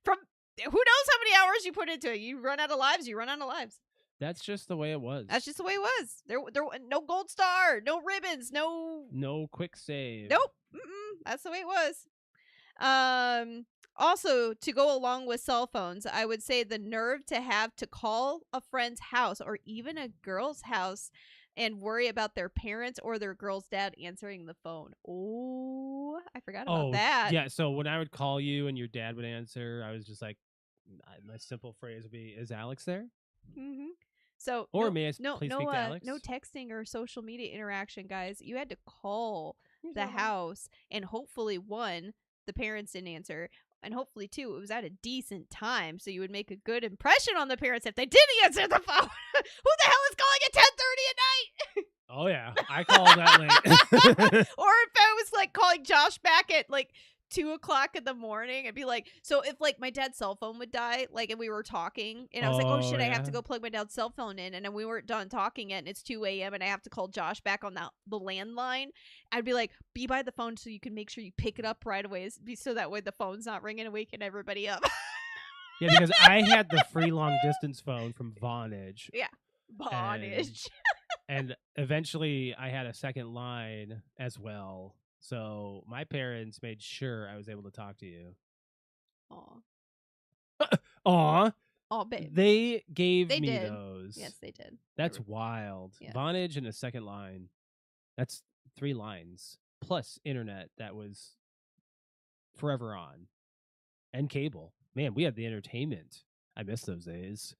From who knows how many hours you put into it. You run out of lives, you run out of lives. That's just the way it was. That's just the way it was. There no gold star, no ribbons, no quick save. Nope. That's the way it was. Also, to go along with cell phones, I would say the nerve to have to call a friend's house or even a girl's house and worry about their parents or their girl's dad answering the phone. Oh, I forgot about that. Yeah, so when I would call you and your dad would answer, I was just like, my simple phrase would be, is Alex there? Mm-hmm. So or may I please speak to Alex? No texting or social media interaction, guys. You had to call the house, and hopefully, one, the parents didn't answer, and hopefully, two, it was at a decent time, so you would make a good impression on the parents if they did answer the phone. Who the hell is calling at 10:30 at night? Oh yeah, I called that late. Or if I was like calling Josh back at like 2:00 in the morning, I'd be like, so if like my dad's cell phone would die, like, and we were talking, and I was like, oh shit, I have to go plug my dad's cell phone in, and then we weren't done talking yet, and it's 2 a.m. and I have to call Josh back on the landline. I'd be like, be by the phone so you can make sure you pick it up right away, so that way the phone's not ringing and waking everybody up. Yeah, because I had the free long distance phone from Vonage. Yeah, Vonage. And eventually I had a second line as well. So my parents made sure I was able to talk to you. Aw. Oh, babe. They gave me did. those. Yes, they did. That's wild. Yeah. Vonage and a second line. That's 3 lines. Plus internet that was forever on. And cable. Man, we had the entertainment. I miss those days.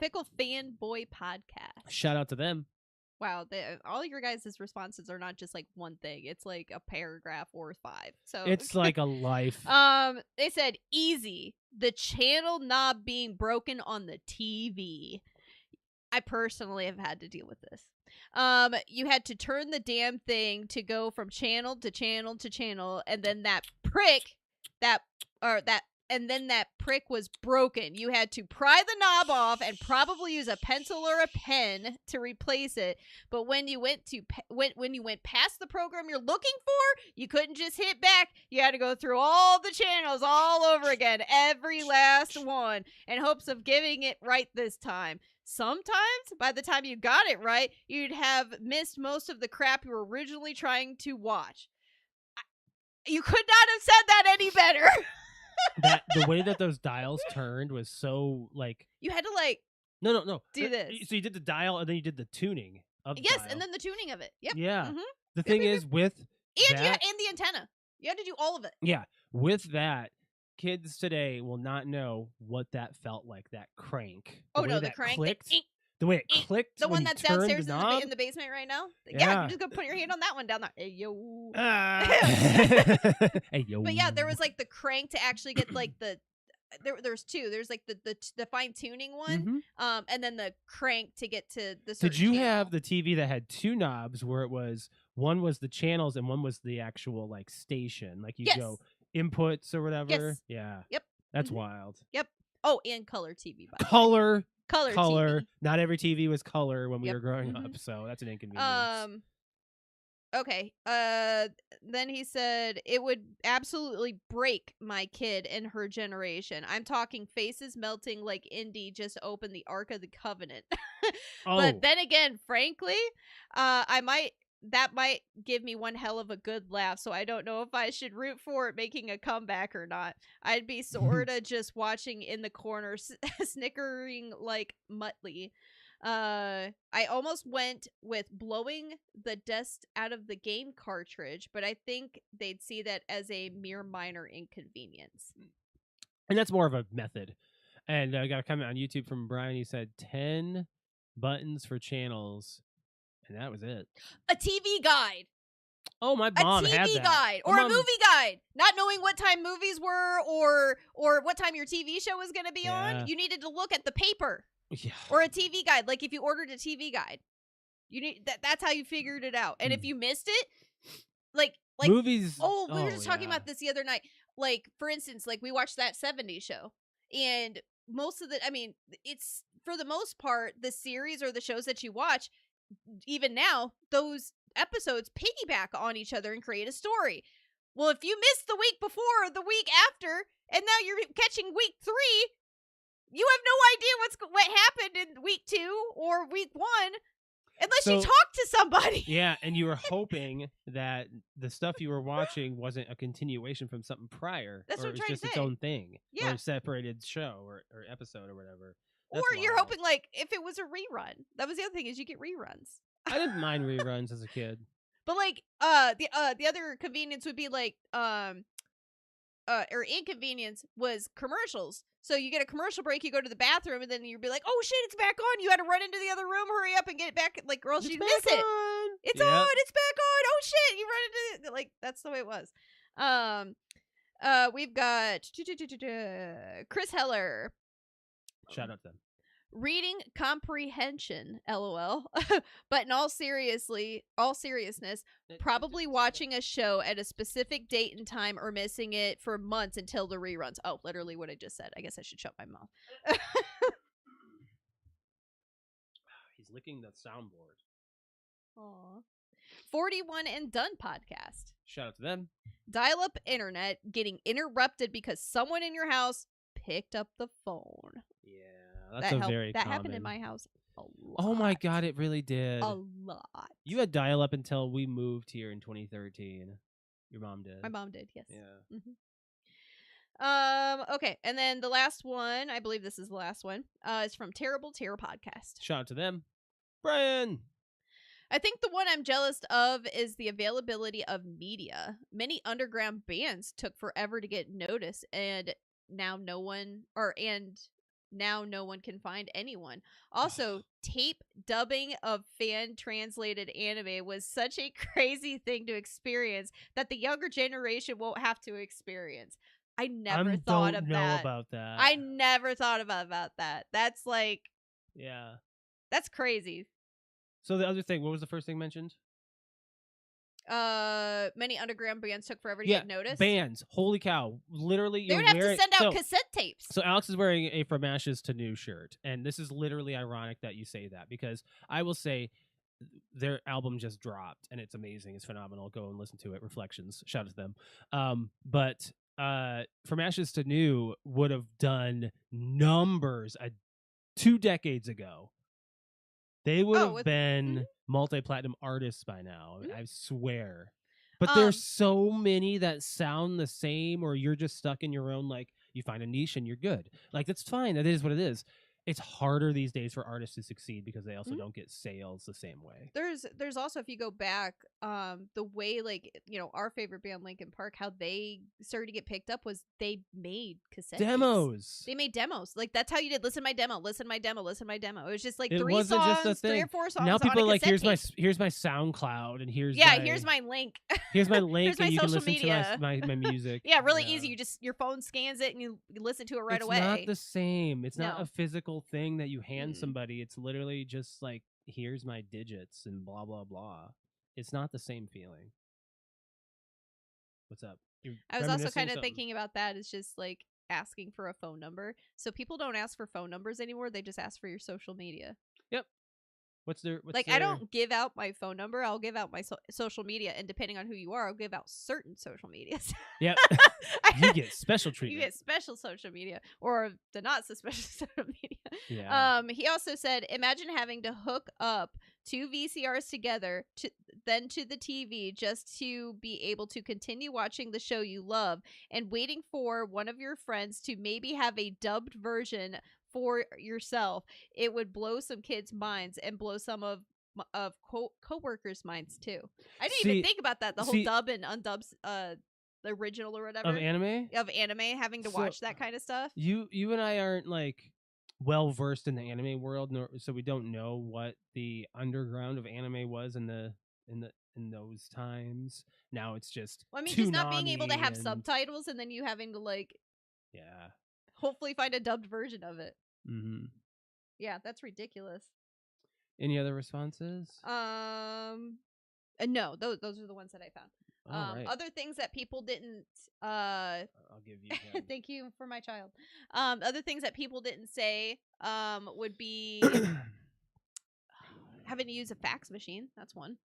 Fickle Fanboy Podcast. Shout out to them. Wow, all your guys' responses are not just like one thing. It's like a paragraph or 5. So it's like a life. They said easy. The channel knob being broken on the TV. I personally have had to deal with this. You had to turn the damn thing to go from channel to channel to channel, and then that prick was broken. You had to pry the knob off and probably use a pencil or a pen to replace it. But when you went past the program you're looking for, you couldn't just hit back. You had to go through all the channels all over again, every last one, in hopes of getting it right this time. Sometimes, by the time you got it right, you'd have missed most of the crap you were originally trying to watch. You could not have said that any better. The way that those dials turned was so, like... You had to, like... No. Do this. So you did the dial, and then you did the tuning of the Yes, dial. and then the tuning of it. Yep. Yeah. Mhm. The thing is, with And that, and the antenna. You had to do all of it. yeah, with that, kids today will not know what that felt like. That crank. Oh way no, the that crank. clicked. The, The way it ink. clicked. The when one you that's turned downstairs the in knob. the basement right now. Yeah. You just go put your hand on that one down there. Hey yo. Hey yo. But yeah, there was like the crank to actually get like the. There's two. There's like the fine tuning one, Mhm. and then the crank to get to the. Certain Did you channel. have the TV that had two knobs where it was one was the channels and one was the actual like station, like you Yes. go inputs or whatever? Yes. Yeah. Yep. That's Mhm. wild. Yep. Oh, and color TV. By the way. Color. Color TV. Not every TV was color when we Yep. were growing Mhm. up, so that's an inconvenience. Okay. Then he said it would absolutely break my kid and her generation. I'm talking faces melting like Indy just opened the Ark of the Covenant. Oh. But then again, frankly, that might give me one hell of a good laugh, so I don't know if I should root for it making a comeback or not. I'd be sorta just watching in the corner, snickering like Muttley. I almost went with blowing the dust out of the game cartridge, but I think they'd see that as a mere minor inconvenience. And that's more of a method. And I got a comment on YouTube from Brian. He said 10 buttons for channels, and that was it. A TV guide. Oh, my mom a had TV that. guide or My a mom- movie guide. Not knowing what time movies were or what time your TV show was going to be Yeah. on, you needed to look at the paper Yeah. or a TV guide. Like if you ordered a TV guide, you need that's how you figured it out. And if you missed it, like movies. we were just talking yeah. about this the other night. Like for instance, like we watched that 70s show, and most of it's for the most part the series or the shows that you watch even now, those episodes piggyback on each other and create a story. Well, if you missed the week before or the week after, and now you're catching week 3, you have no idea what happened in week 2 or week 1 unless you talk to somebody. Yeah, and you were hoping that the stuff you were watching wasn't a continuation from something prior. That's or what I'm it was trying just to its say. own thing. Yeah. Or a separated show or episode or whatever. Or That's you're wild. hoping like if it was a rerun. That was the other thing is you get reruns. I didn't mind reruns as a kid. But like the other convenience would be like or inconvenience was commercials. So you get a commercial break, you go to the bathroom, and then you'd be like, "Oh shit, it's back on!" You had to run into the other room, hurry up, and get it back. Like, or else you'd miss it. It's on. It's back on. Oh shit! You run into like that's the way it was. We've got Chris Heller. Shout out to them. Reading comprehension, lol. But in all seriousness, probably watching a show at a specific date and time or missing it for months until the reruns. Oh, literally what I just said. I guess I should shut my mouth. He's licking the soundboard. Aw. 41 and Done podcast. Shout out to them. Dial-up internet getting interrupted because someone in your house picked up the phone. Yeah, that's very that common. happened in my house a lot. Oh my god, it really did. A lot. You had dial up until we moved here in 2013. Your mom did. My mom did, yes. Yeah. Mm-hmm. Okay, and then the last one, I believe this is the last one, is from Terrible Terror Podcast. Shout out to them. Brian! I think the one I'm jealous of is the availability of media. Many underground bands took forever to get noticed, and now no one can find anyone. Also, tape dubbing of fan translated anime was such a crazy thing to experience that the younger generation won't have to experience. I never thought of that. About that. I never thought about that. That's like, yeah, that's crazy. So the other thing, what was the first thing mentioned? Many underground bands took forever to get noticed. Bands. Holy cow. Literally, they would have to send out cassette tapes. So Alex is wearing a From Ashes to New shirt. And this is literally ironic that you say that, because I will say their album just dropped and it's amazing. It's phenomenal. Go and listen to it. Reflections. Shout out to them. But From Ashes to New would have done numbers 2 decades ago. They would have been multi-platinum artists by now. I swear. But there's so many that sound the same, or you're just stuck in your own, like, you find a niche and you're good. Like, that's fine. That is what it is. it's harder these days for artists to succeed because they also Mhm. don't get sales the same way. There's also, if you go back, the way, like, our favorite band Linkin Park, how they started to get picked up was they made cassette tapes. Demos. They made demos. Like, that's how you did listen to my demo, listen to my demo, listen to my demo. It was just like It three wasn't songs, just a 3 or thing. 4 songs. Now on people a are like, cassette here's tape. here's my SoundCloud and here's Here's my link. here's my link Here's my and you can social listen media. to my music. Yeah, really easy. You just, your phone scans it and you listen to it right away. It's not the same. It's not No. a physical thing that you hand Mm-mm. somebody. It's literally just like, here's my digits and blah blah blah. It's not the same feeling. What's up? You're I was also reminiscing kind of something. thinking about that. It's just like asking for a phone number. So people don't ask for phone numbers anymore. They just ask for your social media. What's their I don't give out my phone number. I'll give out my social media, and depending on who you are, I'll give out certain social medias. Yep. You get special You treatment. get special social media, or the not so special social media. Yeah. He also said, imagine having to hook up 2 VCRs together, then to the TV, just to be able to continue watching the show you love, and waiting for one of your friends to maybe have a dubbed version for yourself. It would blow some kids' minds and blow some of co-workers' minds too. I didn't even think about that. The whole dub and undub, the original or whatever of anime, having to watch that kind of stuff. You and I aren't like well versed in the anime world, so we don't know what the underground of anime was in those times. Now it's just just not being able to have subtitles and then you having to hopefully find a dubbed version of it. Mm-hmm. Yeah, that's ridiculous. Any other responses? No, those are the ones that I found. Right. Other things that people didn't I'll give you him. thank you for my child. Other things that people didn't say would be having to use a fax machine. That's one.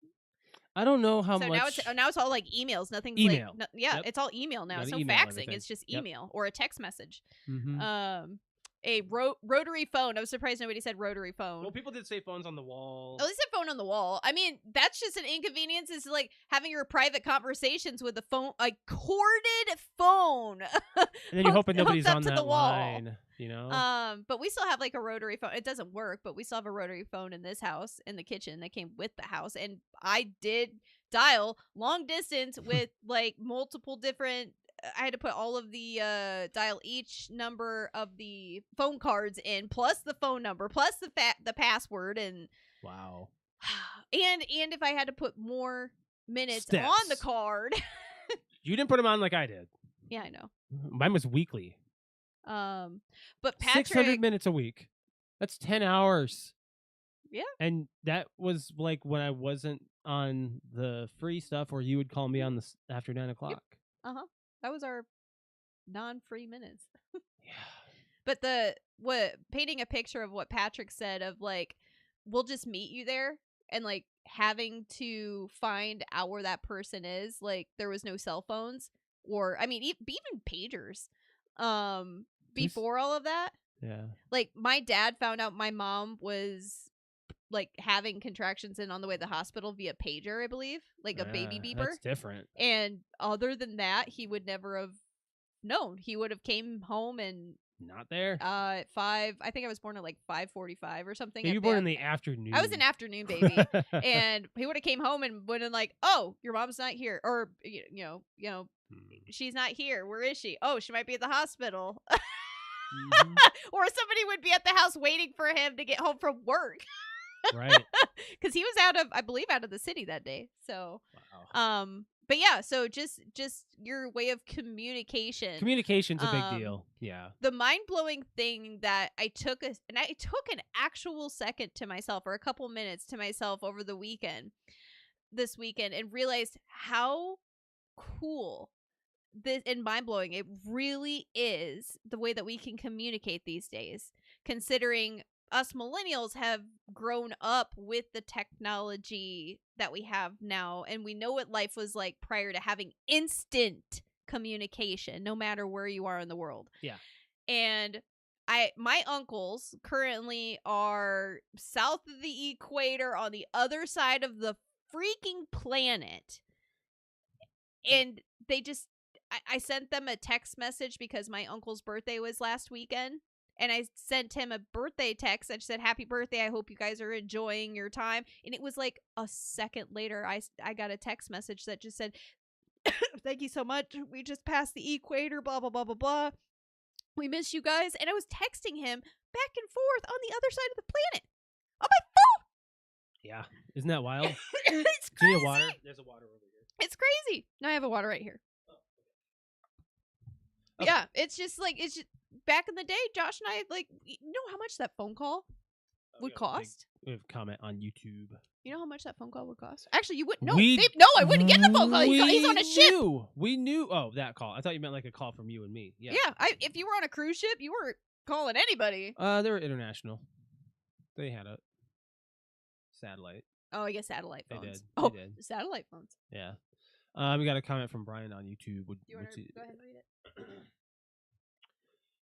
I don't know how so much. Now it's all like emails. Nothing's email. Yep. It's all email now. It's no faxing. Everything. It's just email or a text message. Mm-hmm. A rotary phone. I was surprised nobody said rotary phone. Well, people did say phones on the wall. At least a phone on the wall. I mean, that's just an inconvenience. It's like having your private conversations with a corded phone. And then you're hoping nobody's on that wall. line, you know? But we still have like a rotary phone. It doesn't work, but we still have a rotary phone in this house, in the kitchen, that came with the house. And I did dial long distance with like multiple different. I had to put all of the dial each number of the phone cards in, plus the phone number, plus the password, and wow. And if I had to put more minutes Steps on the card. You didn't put them on like I did. Yeah, I know. Mine was weekly. But Patrick, 600 minutes a week. That's 10 hours. Yeah. And that was like when I wasn't on the free stuff, or you would call me on the after 9 o'clock. Yep. That was our non-free minutes. Yeah. But painting a picture of what Patrick said of like, we'll just meet you there, and like having to find out where that person is. Like there was no cell phones, or I mean even pagers. Before all of that. Yeah. Like my dad found out my mom was like having contractions and on the way to the hospital via pager, I believe, like a baby beeper. That's different. And other than that, he would never have known. He would have came home and not there. At 5, I think I was born at like 5:45 or something. Yeah, you were born in the afternoon. I was an afternoon baby, and he would have came home and would have like, oh, your mom's not here, or she's not here. Where is she? Oh, she might be at the hospital. Mm-hmm. Or somebody would be at the house waiting for him to get home from work. Right. Because he was out of the city that day. So, wow. But yeah, so just your way of communication. Communication's a big deal. Yeah. The mind-blowing thing that I took an actual second to myself, or a couple minutes to myself over this weekend, and realized how cool this and mind-blowing it really is, the way that we can communicate these days, considering us millennials have grown up with the technology that we have now, and we know what life was like prior to having instant communication, no matter where you are in the world. Yeah. And my uncles currently are south of the equator on the other side of the freaking planet. And they just, I sent them a text message because my uncle's birthday was last weekend. and I sent him a birthday text. I just said, happy birthday. I hope you guys are enjoying your time. And it was like a second later, I got a text message that just said, thank you so much. We just passed the equator, blah, blah, blah, blah, blah. We miss you guys. And I was texting him back and forth on the other side of the planet on my phone. Yeah. Isn't that wild? It's Do you crazy. need water? There's a water over here. It's crazy. No, I have a water right here. Okay. Yeah, it's just back in the day, Josh and I, like, you know how much that phone call would cost? We have a comment on YouTube. You know how much that phone call would cost? Actually, you wouldn't. No, We- no, I wouldn't get the phone call. He's on a ship. We knew. Oh, that call. I thought you meant like a call from you and me. Yeah. Yeah, if you were on a cruise ship, you weren't calling anybody. They were international. They had a satellite. Oh, I guess satellite They phones. did. Oh, They did. satellite phones. Yeah. We got a comment from Brian on YouTube. You want to go ahead and read it?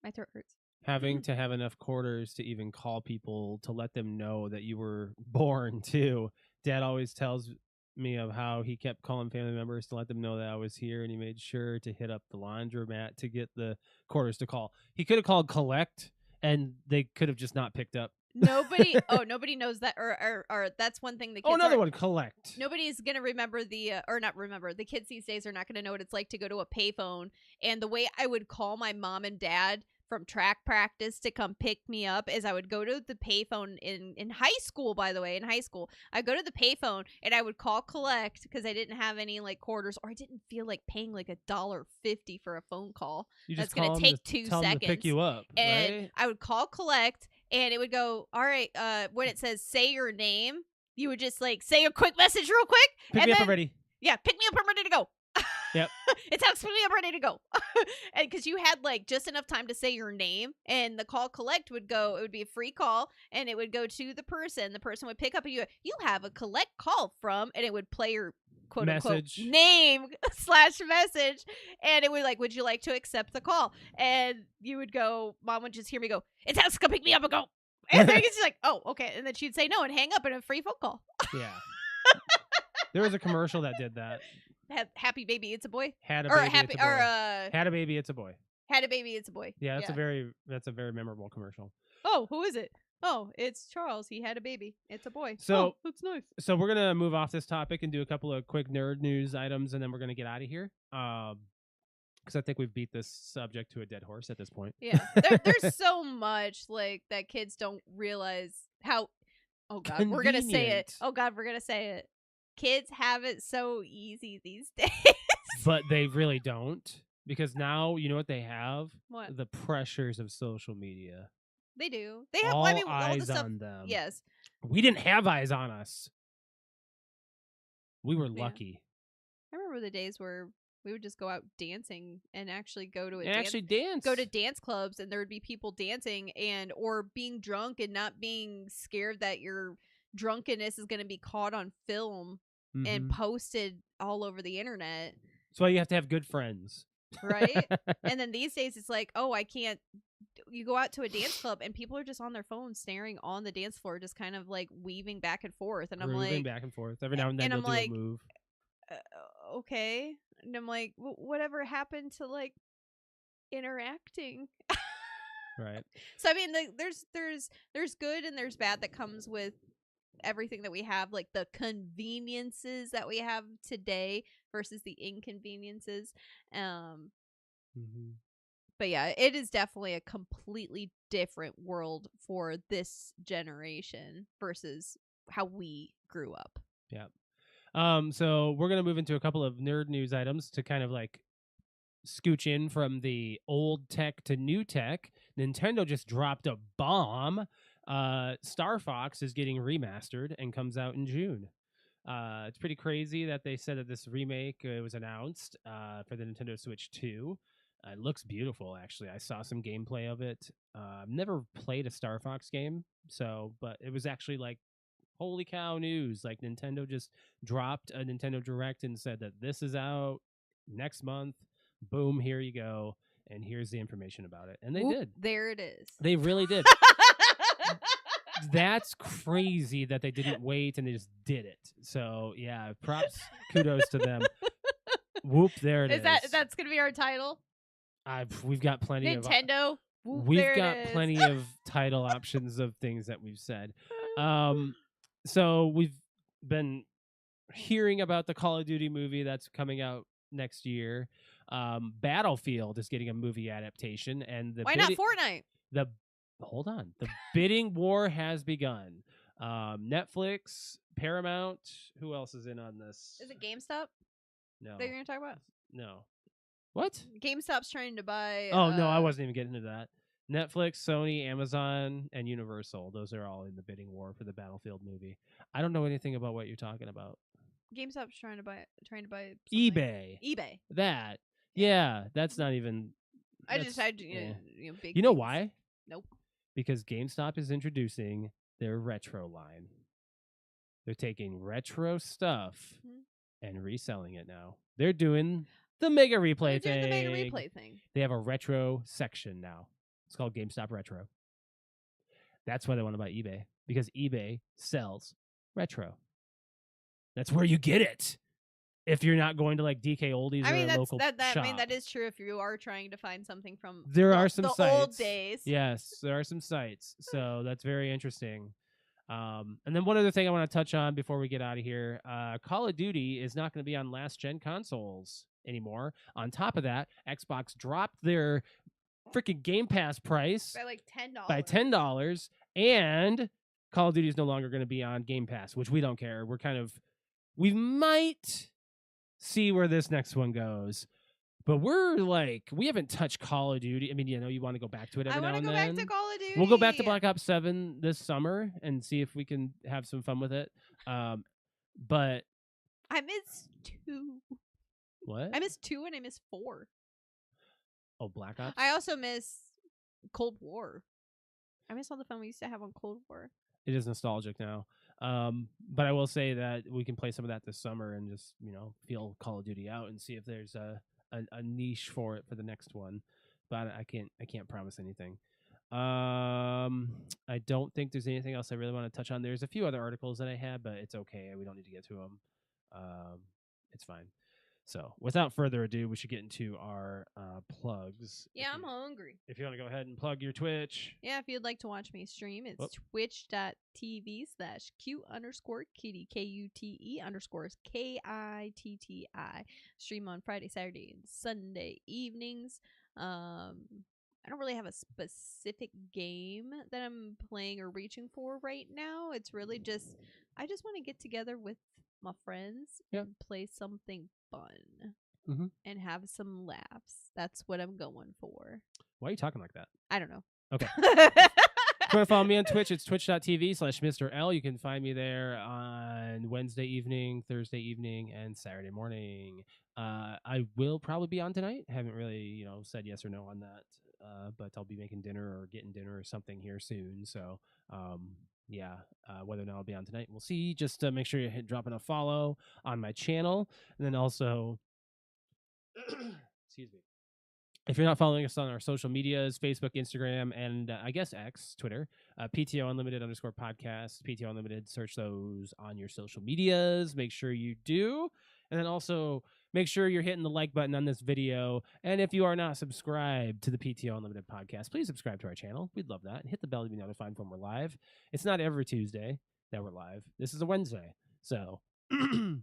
My throat hurts. Having to have enough quarters to even call people to let them know that you were born too. Dad always tells me of how he kept calling family members to let them know that I was here, and he made sure to hit up the laundromat to get the quarters to call. He could have called collect, and they could have just not picked up. Nobody knows that, or that's one thing the kids Another aren't- one, collect. Nobody's gonna remember the kids these days are not gonna know what it's like to go to a payphone. And the way I would call my mom and dad from track practice to come pick me up is I would go to the payphone in high school. By the way, in high school, I go to the payphone and I would call collect because I didn't have any like quarters, or I didn't feel like paying like $1.50 for a phone call. You That's just gonna call 'em take to 2 tell 'em to pick seconds. you up, And right? I would call collect, and it would go, all right, when it says say your name, you would just like say a quick message real quick. Pick and me up then, already. Yeah, pick me up, I'm ready to go. Yep. It's how pick me up, ready to go. And because you had like just enough time to say your name, and the call collect would go, it would be a free call, and it would go to the person. The person would pick up, and you have a collect call from, and it would play your quote Message. unquote name / message, and it would like, would you like to accept the call? And you would go, mom would just hear me go, it's how to pick me up and go. And then it's like, oh, okay. And then she'd say no and hang up, and a free phone call. Yeah. There was a commercial that did that. Happy baby, it's a boy. Had a Or baby, happy it's a boy. or Had a baby, it's a boy. had a baby, it's a boy. Yeah, that's a very memorable commercial. Oh, who is it? Oh, it's Charles. He had a baby. It's a boy. So- oh, that's nice. So we're gonna move off this topic and do a couple of quick nerd news items, and then we're gonna get out of here. Because I think we've beat this subject to a dead horse at this point. Yeah, there's so much like that kids don't realize how. Oh God, we're gonna say it. Convenient. Oh God, we're gonna say it. Kids have it so easy these days. But they really don't, because now you know what they have? What? The pressures of social media. They do. They have. All I mean, all the eyes stuff. on them. Yes. We didn't have eyes on us. We were Yeah. lucky. I remember the days where we would just go out dancing and actually go to a And dance. actually dance. Go to dance clubs, and there would be people dancing and or being drunk and not being scared that your drunkenness is going to be caught on film and Mhm. posted all over the internet, That's why you have to have good friends. right? And then these days it's like, oh, I can't. You go out to a dance club and people are just on their phones staring on the dance floor, just kind of like weaving back and forth, and I'm Grooving like, back and forth. Every now and then and they'll I'm do like, a move. Okay. And I'm like, whatever happened to like interacting? Right. So I mean, there's good and there's bad that comes with everything that we have, like the conveniences that we have today versus the inconveniences. Mm-hmm. But yeah, it is definitely a completely different world for this generation versus how we grew up. Yeah. So we're gonna move into a couple of nerd news items to kind of like scooch in from the old tech to new tech. Nintendo just dropped a bomb. Star Fox is getting remastered and comes out in June. It's pretty crazy that they said that this remake was announced for the Nintendo Switch 2. It looks beautiful, actually. I saw some gameplay of it. I've never played a Star Fox game, but it was actually like, holy cow news. Like Nintendo just dropped a Nintendo Direct and said that this is out next month. Boom, here you go. And here's the information about it. And they Oop, did. There it is. They really did. That's crazy that they didn't wait and they just did it. So yeah, props, kudos to them. Whoop, there it is. That's gonna be our title? We've got plenty of Nintendo Whoop, We've there got it is. plenty of title options of things that we've said. So we've been hearing about the Call of Duty movie that's coming out next year. Battlefield is getting a movie adaptation, and Why not Fortnite? Hold on, the bidding war has begun. Netflix, Paramount, who else is in on this? Is it GameStop No, that you're gonna talk about? no. What? GameStop's trying to buy. Oh no, I wasn't even getting into that. Netflix, Sony, Amazon, and Universal. Those are all in the bidding war for the Battlefield movie. I don't know anything about what you're talking about. GameStop's trying to buy something. eBay. That. Yeah, that's not even. Big. You know things. why? Nope. Because GameStop is introducing their retro line. They're taking retro stuff and reselling it now. They're doing the Mega Replay thing. The Mega Replay thing. They have a retro section now. It's called GameStop Retro. That's why they want to buy eBay, because eBay sells retro. That's where you get it. If you're not going to like DK Oldies or a local shop. I mean, that is true if you are trying to find something from there are some the sites. Old days. Yes, there are some sites. So that's very interesting. And then one other thing I want to touch on before we get out of here. Call of Duty is not going to be on last-gen consoles anymore. On top of that, Xbox dropped their freaking Game Pass price by like $10. By $10, and Call of Duty is no longer going to be on Game Pass, which we don't care. We might see where this next one goes, but we haven't touched Call of Duty. I mean, you want to go back to it every now and then. I want to go back to Call of Duty. We'll go back to Black Ops 7 this summer and see if we can have some fun with it. But I miss 2. What? I miss 2 and I miss 4. Oh, Black Ops? I also miss Cold War. I miss all the fun we used to have on Cold War. It is nostalgic now. But I will say that we can play some of that this summer and just, feel Call of Duty out and see if there's a niche for it for the next one. But I can't promise anything. I don't think there's anything else I really want to touch on. There's a few other articles that I had, but it's okay. We don't need to get to them. It's fine. So without further ado, we should get into our plugs. Yeah, I'm hungry. If you want to go ahead and plug your Twitch. Yeah, if you'd like to watch me stream, it's twitch.tv/Q_kitty, KUTE_KITTI. Stream on Friday, Saturday, and Sunday evenings. I don't really have a specific game that I'm playing or reaching for right now. It's really just, I just want to get together with my friends and play something fun and have some laughs. That's what I'm going for. Why are you talking like that? I don't know. Okay. If you want to follow me on Twitch, it's twitch.tv/Mr. L. You can find me there on Wednesday evening, Thursday evening, and Saturday morning. I will probably be on tonight. Haven't really, said yes or no on that. But I'll be making dinner or getting dinner or something here soon. So, whether or not I'll be on tonight, we'll see. Just make sure you dropping a follow on my channel. And then also, excuse me. If you're not following us on our social medias, Facebook, Instagram, and I guess X, Twitter, PTOUnlimited_podcast, PTOUnlimited, search those on your social medias. Make sure you do. And then also make sure you're hitting the like button on this video. And if you are not subscribed to the PTO Unlimited podcast, please subscribe to our channel. We'd love that. And hit the bell to be notified when we're live. It's not every Tuesday that we're live. This is a Wednesday. So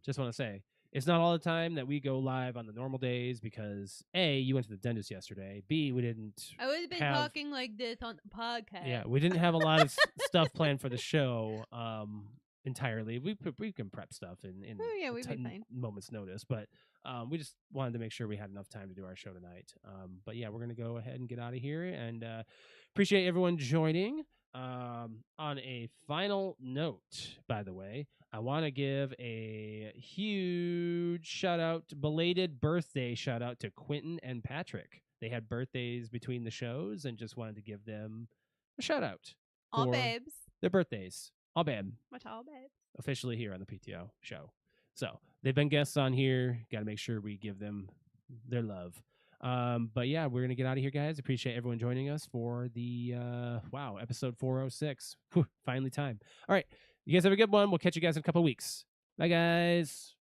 just want to say, it's not all the time that we go live on the normal days because A, you went to the dentist yesterday. B, we didn't. I would have been talking like this on the podcast. Yeah, we didn't have a lot of stuff planned for the show entirely. We can prep stuff in we'd be fine. Moments notice, but we just wanted to make sure we had enough time to do our show tonight. But yeah, we're gonna go ahead and get out of here, and appreciate everyone joining. On a final note, by the way, I want to give a huge belated birthday shout out to Quentin and Patrick. They had birthdays between the shows and just wanted to give them a shout out. All babes. Their birthdays. All babe. Much all babes. Officially here on the PTO show. So they've been guests on here. Got to make sure we give them their love. But yeah, we're going to get out of here, guys. Appreciate everyone joining us for the, episode 406. Whew, finally time. All right. You guys have a good one. We'll catch you guys in a couple weeks. Bye, guys.